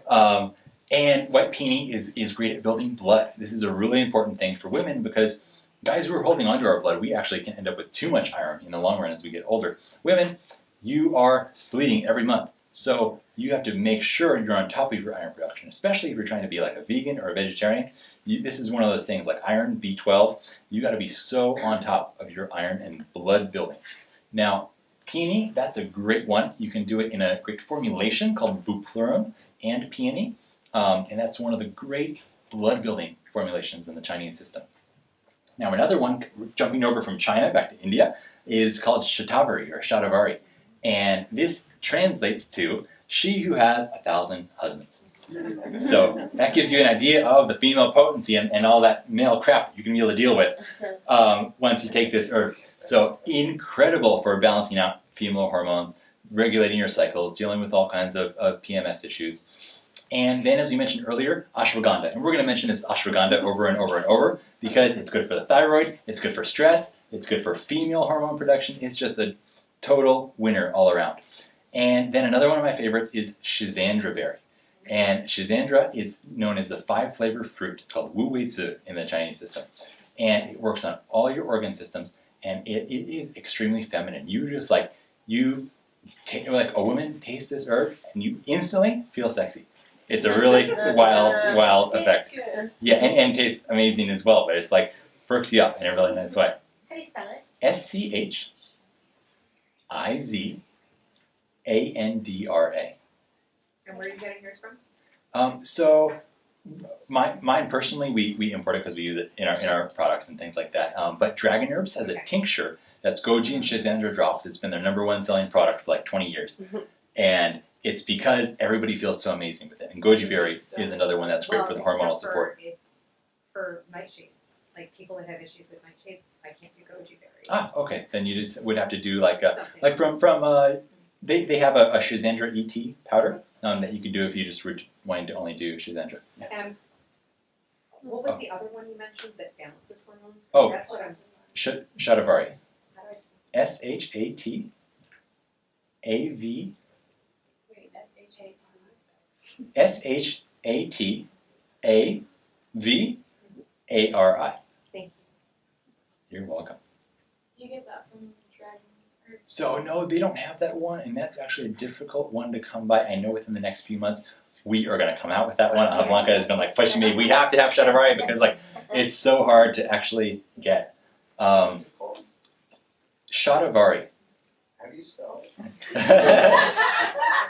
And white peony is great at building blood. This is a really important thing for women because guys who are holding onto our blood, we actually can end up with too much iron in the long run as we get older. Women, you are bleeding every month, so you have to make sure you're on top of your iron production, especially if you're trying to be like a vegan or a vegetarian. This is one of those things like iron, B12. You got to be so on top of your iron and blood building. Now, peony, that's a great one. You can do it in a great formulation called bupleurum and peony, and that's one of the great blood-building formulations in the Chinese system. Now another one, jumping over from China back to India, is called Shatavari or Shatavari. And this translates to she who has 1,000 husbands. So that gives you an idea of the female potency and all that male crap you can be able to deal with once you take this herb. So incredible for balancing out female hormones, regulating your cycles, dealing with all kinds of PMS issues. And then, as we mentioned earlier, ashwagandha. And we're going to mention this ashwagandha over and over and over because it's good for the thyroid, it's good for stress, it's good for female hormone production. It's just a total winner all around. And then another one of my favorites is Schizandra Berry. And Schizandra is known as the 5-flavor fruit. It's called Wu Wei Zi in the Chinese system. And it works on all your organ systems, and it is extremely feminine. You just like a woman tastes this herb, and you instantly feel sexy. It's a really wild effect. Good. Yeah, and tastes amazing as well, but it's like perks you up in a really nice way. How do you spell it? Schizandra. And where are you getting yours from? So mine personally, we import it because we use it in our products and things like that. But Dragon Herbs has a tincture that's Goji and Schizandra drops. It's been their #1 selling product for like 20 years. And it's because everybody feels so amazing with it. And Goji Berry is another one that's great for the hormonal support. For nightshades, like people that have issues with nightshades, I can't do Goji Berry. Ah, okay. Then you just would have to do like Something from they have a Schizandra ET powder that you could do if you just were wanting to only do Schizandra. And what was the other one you mentioned that balances hormones? Oh. That's what I'm. Shatavari. How do I? Shatav. Wait, Shatavary. Thank you. You're welcome. You get that from Dragon Herbs. So no, they don't have that one, and that's actually a difficult one to come by. I know within the next few months we are going to come out with that one. Anna Blanca has been like pushing me. We have to have Shatavari because like it's so hard to actually get. Shatavari. How do you spell it?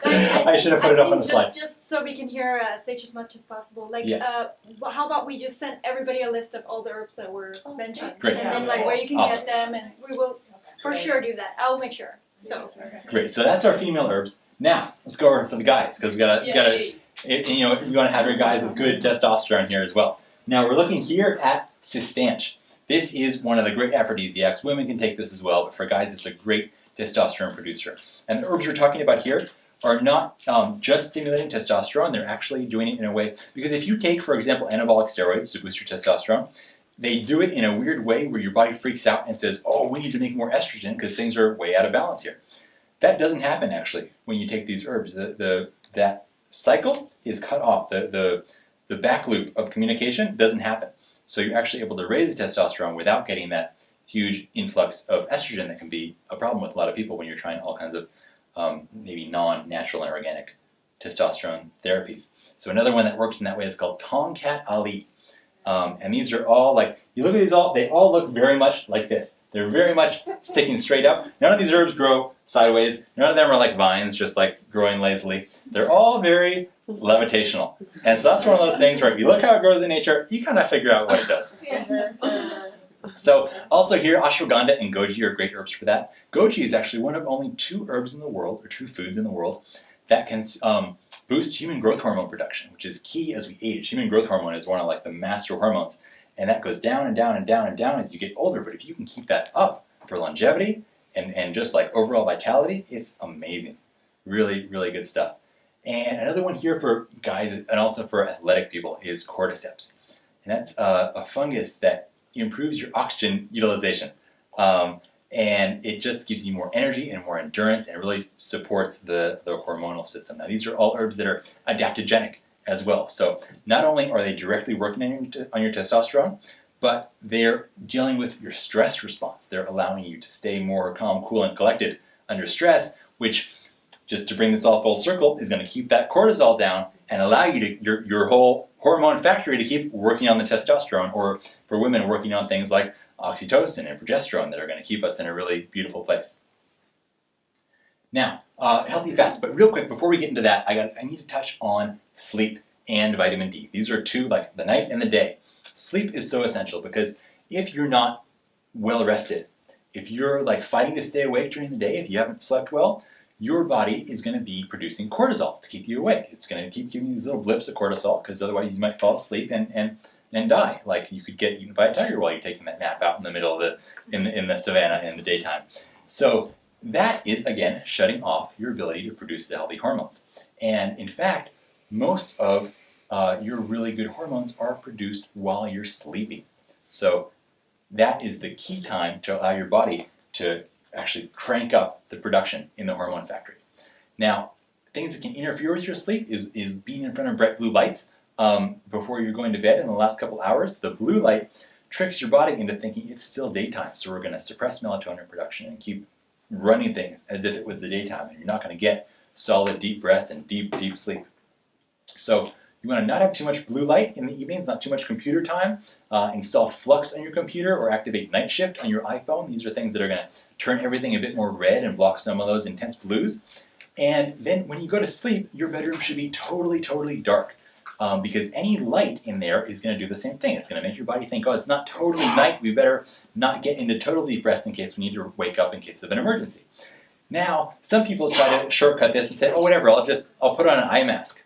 I should have put it up on the slide. Just so we can hear Sage as much as possible. Like, Yeah. how about we just send everybody a list of all the herbs that were mentioned, Great. and then like where you can Awesome. get them, and we will for sure do that. I'll make sure. So. Great. So that's our female herbs. Now let's go over for the guys because we gotta Yay. you want to have your guys with good testosterone here as well. Now we're looking here at Cistanche. This is one of the great aphrodisiacs. Women can take this as well, but for guys it's a great testosterone producer. And the herbs we're talking about here are not just stimulating testosterone, they're actually doing it in a way, because if you take, for example, anabolic steroids to boost your testosterone, they do it in a weird way where your body freaks out and says, oh, we need to make more estrogen because things are way out of balance here. That doesn't happen actually when you take these herbs. That cycle is cut off. The back loop of communication doesn't happen. So you're actually able to raise the testosterone without getting that huge influx of estrogen that can be a problem with a lot of people when you're trying all kinds of maybe non-natural and organic testosterone therapies. So another one that works in that way is called Tongkat Ali. And these are all like, you look at these all, they all look very much like this. They're very much sticking straight up. None of these herbs grow sideways. None of them are like vines, just like growing lazily. They're all very levitational. And so that's one of those things where if you look how it grows in nature, you kind of figure out what it does. So also here, ashwagandha and goji are great herbs for that. Goji is actually one of only 2 herbs in the world, or 2 foods in the world, that can boost human growth hormone production, which is key as we age. Human growth hormone is one of like the master hormones, and that goes down and down and down and down as you get older. But if you can keep that up for longevity and just like overall vitality, it's amazing. Really, really good stuff. And another one here for guys and also for athletic people is Cordyceps. And that's a fungus that improves your oxygen utilization. And it just gives you more energy and more endurance, and it really supports the hormonal system. Now these are all herbs that are adaptogenic as well. So not only are they directly working on your testosterone, but they're dealing with your stress response. They're allowing you to stay more calm, cool, and collected under stress, which, just to bring this all full circle, is going to keep that cortisol down and allow you to your whole hormone factory to keep working on the testosterone, or for women working on things like oxytocin and progesterone that are going to keep us in a really beautiful place. Now, healthy fats, but real quick before we get into that, I need to touch on sleep and vitamin D. These are two, like the night and the day. Sleep is so essential because if you're not well rested, if you're like fighting to stay awake during the day, if you haven't slept well, your body is going to be producing cortisol to keep you awake. It's going to keep giving you these little blips of cortisol because otherwise you might fall asleep and die. Like you could get eaten by a tiger while you're taking that nap out in the middle of in the savannah in the daytime. So that is, again, shutting off your ability to produce the healthy hormones. And in fact, most of your really good hormones are produced while you're sleeping. So that is the key time to allow your body to actually crank up the production in the hormone factory. Now, things that can interfere with your sleep is being in front of bright blue lights before you're going to bed in the last couple hours. The blue light tricks your body into thinking it's still daytime, so we're going to suppress melatonin production and keep running things as if it was the daytime, and you're not going to get solid deep rest and deep sleep. So you want to not have too much blue light in the evenings, not too much computer time. Install Flux on your computer or activate Night Shift on your iPhone. These are things that are going to turn everything a bit more red and block some of those intense blues. And then when you go to sleep, your bedroom should be totally dark because any light in there is going to do the same thing. It's going to make your body think, oh, it's not totally night. We better not get into total deep rest in case we need to wake up in case of an emergency. Now, some people try to shortcut this and say, oh, whatever, I'll put on an eye mask.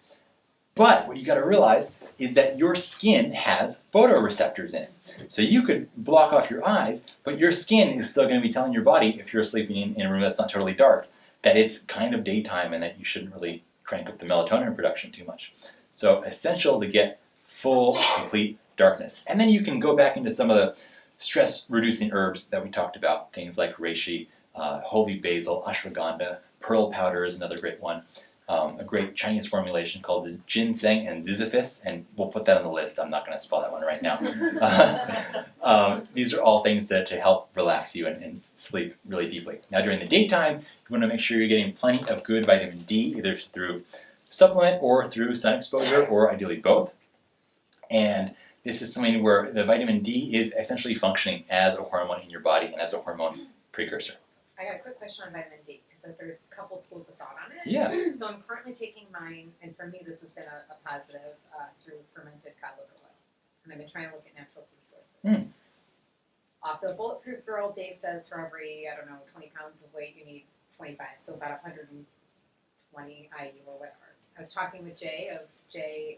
But what you got to realize is that your skin has photoreceptors in it. So you could block off your eyes, but your skin is still going to be telling your body, if you're sleeping in a room that's not totally dark, that it's kind of daytime and that you shouldn't really crank up the melatonin production too much. So essential to get full, complete darkness. And then you can go back into some of the stress-reducing herbs that we talked about, things like reishi, holy basil, ashwagandha, pearl powder is another great one. A great Chinese formulation called the ginseng and ziziphus, and we'll put that on the list. I'm not going to spell that one right now. These are all things to help relax you and sleep really deeply. Now during the daytime, you want to make sure you're getting plenty of good vitamin D, either through supplement or through sun exposure, or ideally both. And this is something where the vitamin D is essentially functioning as a hormone in your body and as a hormone precursor. I got a quick question on vitamin D, because there's a couple schools of thought on it. Yeah. So I'm currently taking mine, and for me this has been a positive through fermented cod liver oil. And I've been trying to look at natural food sources. Also, Bulletproof Girl, Dave says for every, 20 pounds of weight, you need 25, so about 120 IU or whatever. I was talking with Jay and Jay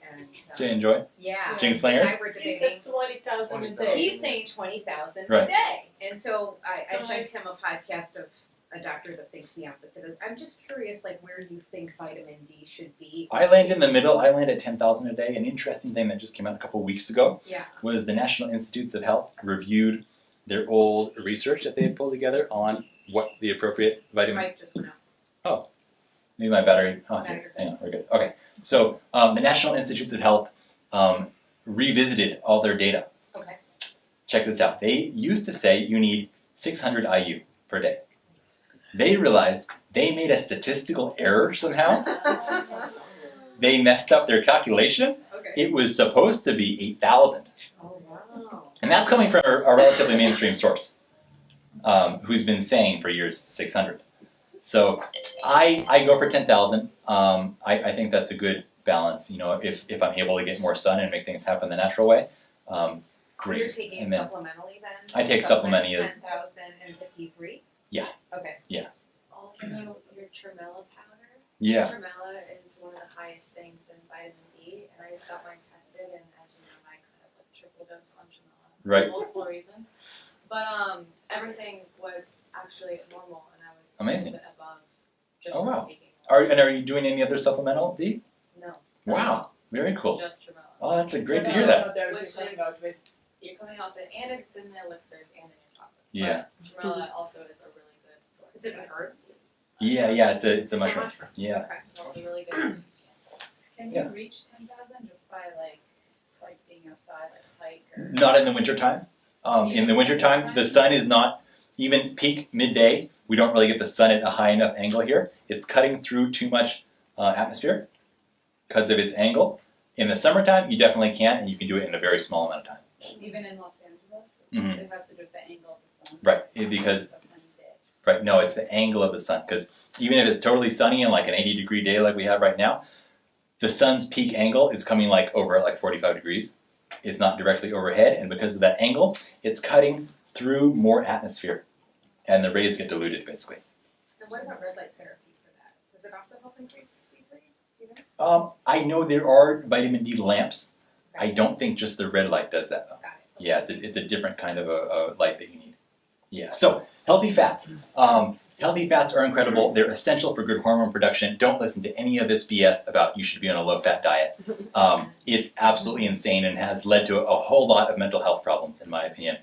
and Joy? Yeah. Jinx and Slingers? I were He debating. says 20,000 a day. He's saying 20,000 Right. a day. And so I sent him a podcast of a doctor that thinks the opposite is. I'm just curious, where do you think vitamin D should be? I land in the middle. I land at 10,000 a day. An interesting thing that just came out a couple weeks ago was the National Institutes of Health reviewed their old research that they had pulled together on what the appropriate vitamin... Mike just went out. Oh, maybe my battery... Oh, here. Hang on, we're good. Okay, so the National Institutes of Health revisited all their data. Okay. Check this out. They used to say you need 600 IU per day. They realized they made a statistical error somehow. They messed up their calculation. Okay. It was supposed to be 8,000. Oh, wow. And that's coming from a relatively mainstream source who's been saying for years 600. So I go for 10,000. I think that's a good balance. If I'm able to get more sun and make things happen the natural way, great. You're taking And it then supplementally then? I take supplementy as 10,053? Yeah. Okay. Also, your tremella powder. yeah. Tremella is one of the highest things in vitamin D, and I just got mine tested, and as you know, I kind of triple dose on tremella Right. for multiple reasons. But everything was actually normal, and I was Amazing. a little bit above just Oh, wow. taking Are you doing any other supplemental D? No. Wow, very cool. Just tremella. Oh, that's great to So hear that. they're Which coming is- out with You're coming out with it, and it's in the elixirs and in your chocolates. Yeah. But tremella also is a really good source. Is it an herb? Yeah, it's a mushroom. Mushroom. Yeah. Okay. It's also really good for your skin. Can Yeah. you reach 10,000 just by being outside, hike or? Not in the wintertime. In the wintertime, the sun is not even peak midday. We don't really get the sun at a high enough angle here. It's cutting through too much atmosphere because of its angle. In the summertime, you definitely can, and you can do it in a very small amount of time. Even in Los Angeles? Mhm. It has to do with the angle of the sun. Right, because It's a sunny day. right, no, it's the angle of the sun. Because even if it's totally sunny and like an 80-degree day like we have right now, the sun's peak angle is coming like over at like 45 degrees. It's not directly overhead, and because of that angle, it's cutting through more atmosphere, and the rays get diluted basically. And what about red light therapy for that? Does it also help increase D3? Do you know? I know there are vitamin D lamps. I don't think just the red light does that though. Got it. Yeah, it's a different kind of a light that you need. Yeah, so healthy fats. Healthy fats are incredible. They're essential for good hormone production. Don't listen to any of this BS about you should be on a low-fat diet. It's absolutely insane and has led to a whole lot of mental health problems, in my opinion,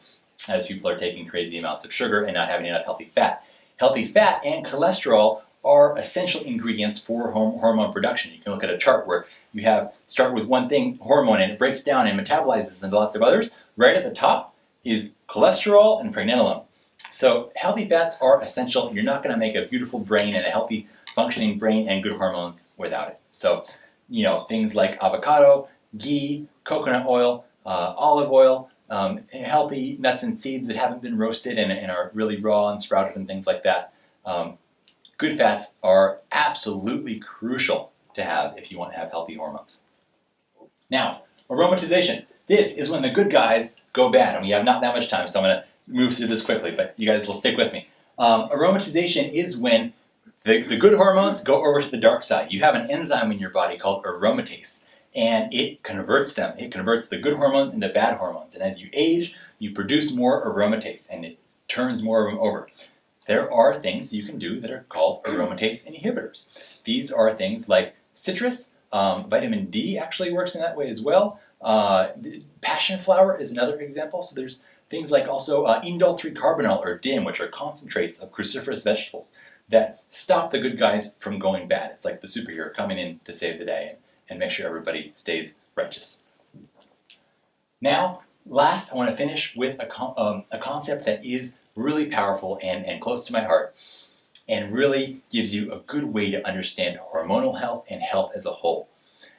as people are taking crazy amounts of sugar and not having enough healthy fat. Healthy fat and cholesterol are essential ingredients for hormone production. You can look at a chart where you start with one thing, hormone, and it breaks down and metabolizes into lots of others. Right at the top is cholesterol and pregnenolone. So healthy fats are essential. You're not going to make a beautiful brain and a healthy functioning brain and good hormones without it. So, things like avocado, ghee, coconut oil, olive oil, healthy nuts and seeds that haven't been roasted and are really raw and sprouted and things like that. Good fats are absolutely crucial to have if you want to have healthy hormones. Now, aromatization. This is when the good guys go bad, and we have not that much time, so I'm going to move through this quickly, but you guys will stick with me. Aromatization is when the good hormones go over to the dark side. You have an enzyme in your body called aromatase, and it converts them. It converts the good hormones into bad hormones, and as you age, you produce more aromatase, and it turns more of them over. There are things you can do that are called aromatase inhibitors. These are things like citrus. Vitamin D actually works in that way as well. Passion flower is another example. So there's things like also Indol 3 Carbinol or DIM, which are concentrates of cruciferous vegetables that stop the good guys from going bad. It's like the superhero coming in to save the day and make sure everybody stays righteous. Now, last, I want to finish with a concept that is really powerful and close to my heart and really gives you a good way to understand hormonal health and health as a whole.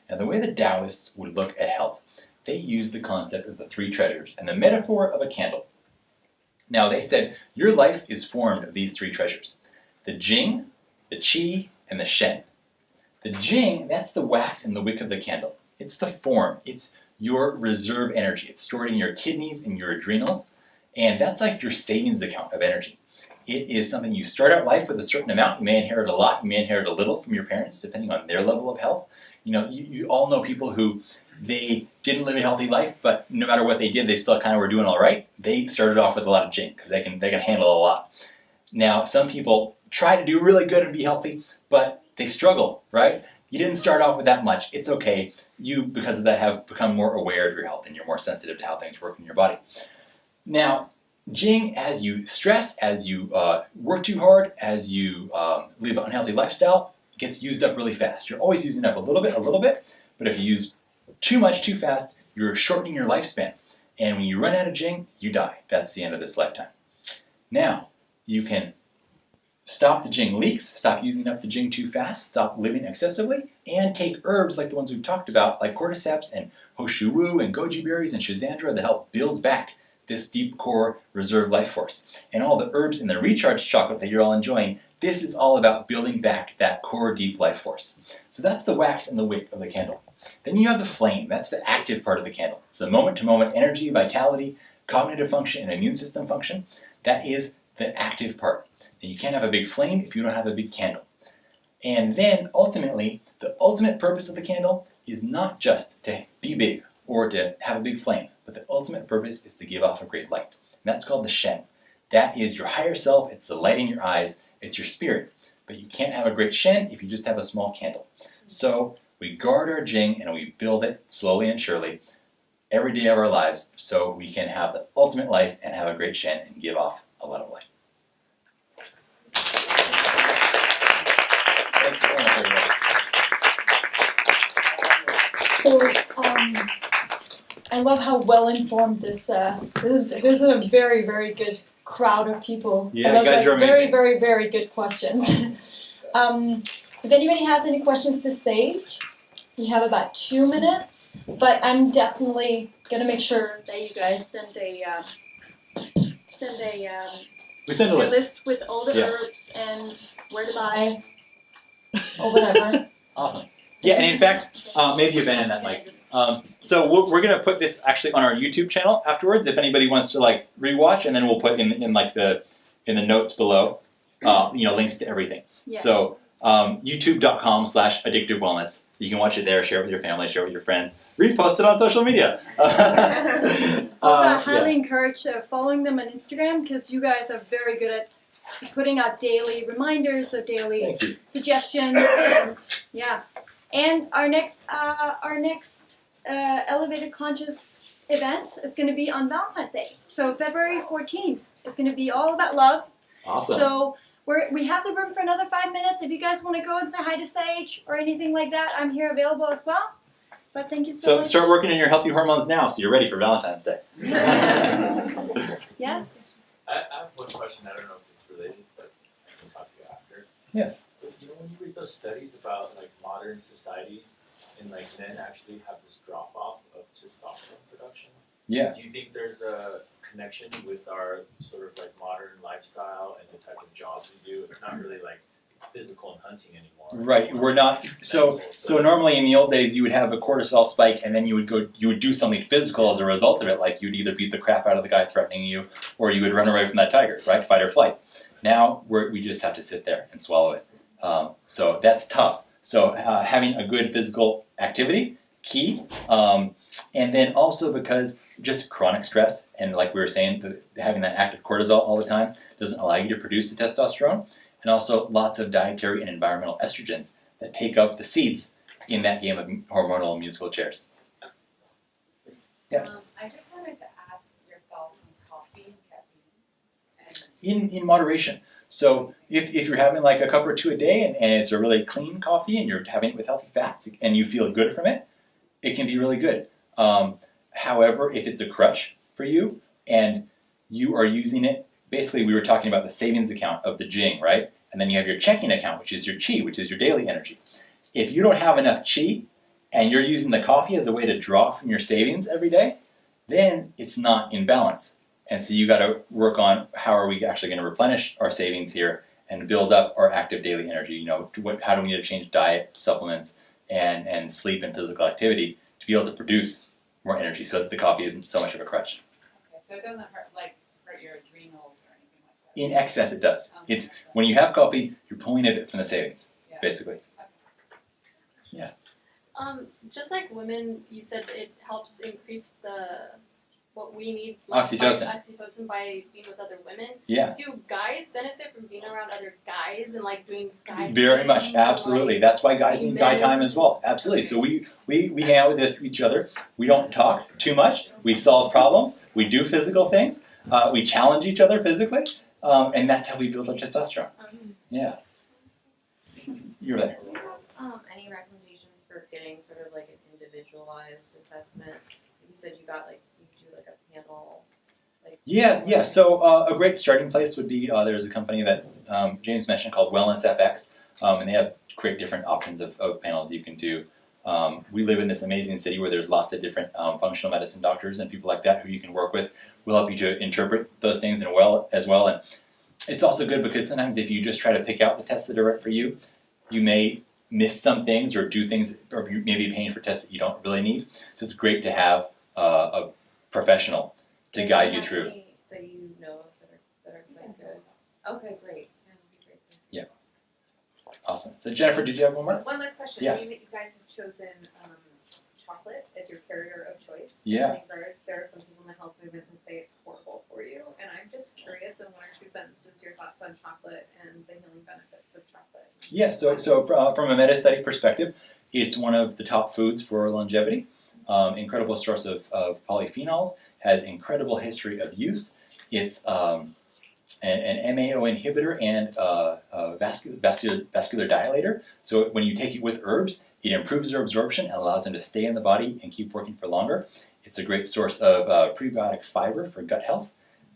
Now, the way the Taoists would look at health, they use the concept of the three treasures and the metaphor of a candle. Now, they said your life is formed of these three treasures: the Jing, the Qi, and the Shen. The Jing, that's the wax in the wick of the candle. It's the form. It's your reserve energy. It's stored in your kidneys and your adrenals, and that's like your savings account of energy. It is something you start out life with a certain amount. You may inherit a lot, you may inherit a little from your parents, depending on their level of health. You all know people who they didn't live a healthy life, but no matter what they did, they still kind of were doing all right. They started off with a lot of Jing because they can handle a lot. Now, some people try to do really good and be healthy, but they struggle, right? You didn't start off with that much. It's okay. You, because of that, have become more aware of your health and you're more sensitive to how things work in your body. Now, Jing, as you stress, as you work too hard, as you live an unhealthy lifestyle, gets used up really fast. You're always using up a little bit, but if you use too much too fast, you're shortening your lifespan. And when you run out of Jing, you die. That's the end of this lifetime. Now, you can stop the Jing leaks, stop using up the Jing too fast, stop living excessively, and take herbs like the ones we've talked about, like Cordyceps and Shou and Goji berries and Schizandra that help build back this deep core reserve life force. And all the herbs in the recharge chocolate that you're all enjoying, this is all about building back that core deep life force. So that's the wax and the wick of the candle. Then you have the flame. That's the active part of the candle. It's the moment-to-moment energy, vitality, cognitive function, and immune system function. That is the active part. And you can't have a big flame if you don't have a big candle. And then, ultimately, the ultimate purpose of the candle is not just to be big or to have a big flame, but the ultimate purpose is to give off a great light. And that's called the Shen. That is your higher self. It's the light in your eyes. It's your spirit. But you can't have a great Shen if you just have a small candle. So we guard our Jing and we build it slowly and surely every day of our lives so we can have the ultimate life and have a great Shen and give off a lot of light. Thank you so much, everybody. So, I love how well informed this is a very, very good crowd of people. Yeah, I love you guys are very, amazing. very, very good questions. If anybody has any questions to say, you have about 2 minutes, but I'm definitely gonna make sure that you guys send a We send a list. list with all the Yeah. herbs and where to buy or whatever. Awesome. Yeah, and in fact, maybe you've been in that, Mike. So we're going to put this actually on our YouTube channel afterwards. If anybody wants to like rewatch, and then we'll put in like the notes below, links to everything. Yeah. So youtube.com/addictive wellness. You can watch it there, share it with your family, share it with your friends, repost it on social media. Also, I highly encourage following them on Instagram because you guys are very good at putting out daily reminders or daily suggestions, and yeah. And our next Elevated Conscious event is going to be on Valentine's Day. So February 14th is going to be all about love. Awesome. So we have the room for another 5 minutes. If you guys want to go and say hi to Sage or anything like that, I'm here available as well. But thank you so much. So start working on your healthy hormones now so you're ready for Valentine's Day. Yes? I have one question. I don't know if it's related, but I can talk to you after. Yeah. But when you read those studies about like modern societies and like men actually have this drop off of testosterone production. Yeah. Do you think there's a connection with our sort of like modern lifestyle and the type of jobs we do? It's not really like physical and hunting anymore. Right. We're not. So normally in the old days you would have a cortisol spike, and then you would do something physical as a result of it. Like you'd either beat the crap out of the guy threatening you, or you would run away from that tiger. Right. Fight or flight. Now we just have to sit there and swallow it. So that's tough. So having a good physical activity, key. And then also because just chronic stress and like we were saying, having that active cortisol all the time doesn't allow you to produce the testosterone. And also lots of dietary and environmental estrogens that take up the seeds in that game of hormonal musical chairs. Yeah. I just wanted to ask your thoughts on coffee and caffeine. In moderation. So if you're having like a cup or two a day and it's a really clean coffee and you're having it with healthy fats and you feel good from it, it can be really good. However, if it's a crutch for you and you are using it, basically we were talking about the savings account of the Jing, right? And then you have your checking account, which is your Qi, which is your daily energy. If you don't have enough Qi and you're using the coffee as a way to draw from your savings every day, then it's not in balance. And so you got to work on how are we actually going to replenish our savings here and build up our active daily energy. How do we need to change diet, supplements, and sleep and physical activity to be able to produce more energy so that the coffee isn't so much of a crutch. Okay, so it doesn't hurt your adrenals or anything like that? In excess it does. It's when you have coffee, you're pulling a bit from the savings, basically. Yeah. Just like women, you said it helps increase what we need, Oxytocin. Oxytocin by being with other women. Yeah. Do guys benefit from being around other guys and like doing guy Very much, things, absolutely. like, That's why guys need guy men? time as well. Absolutely. So we hang out with each other. We don't talk too much. We solve problems. We do physical things. We challenge each other physically. And that's how we build our testosterone. Yeah. You're there. Do you have any recommendations for getting sort of like an individualized assessment? You said you do like a panel. Yeah. So a great starting place would be there's a company that James mentioned called Wellness FX, and they have great different options of panels you can do. We live in this amazing city where there's lots of different functional medicine doctors and people like that who you can work with. We'll help you to interpret those things as well. And it's also good because sometimes if you just try to pick out the tests that are right for you, you may miss some things or do things, or you may be paying for tests that you don't really need. So it's great to have a professional to guide you through. Any that you know of that are quite good? Okay, great. Yeah, that'd be great. Yeah. Awesome. So Jennifer, did you have one more? One last question. Yeah. I mean that you guys have chosen chocolate as your carrier of choice. Yeah. Hummingbirds. There are some people in the health movement who say it's horrible for you, and I'm just curious in 1 or 2 sentences your thoughts on chocolate and the healing benefits of chocolate. Yeah. So from a meta study perspective, it's one of the top foods for longevity. Incredible source of polyphenols. Has incredible history of use. It's an MAO inhibitor and a vascular dilator. So when you take it with herbs, it improves their absorption and allows them to stay in the body and keep working for longer. It's a great source of prebiotic fiber for gut health.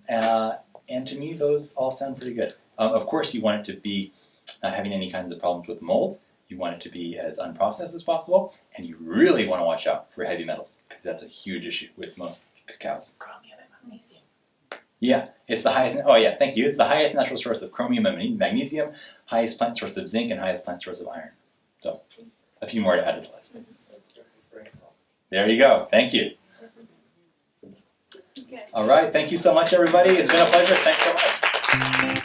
And to me, those all sound pretty good. Of course, you want it to be not having any kinds of problems with mold. You want it to be as unprocessed as possible. And you really want to watch out for heavy metals because that's a huge issue with most cacaos. Chromium and magnesium. Yeah, it's the highest. Oh yeah, thank you. It's the highest natural source of chromium and magnesium, highest plant source of zinc, and highest plant source of iron. So, a few more to add to the list. There you go. Thank you. Okay. All right. Thank you so much, everybody. It's been a pleasure. Thanks so much.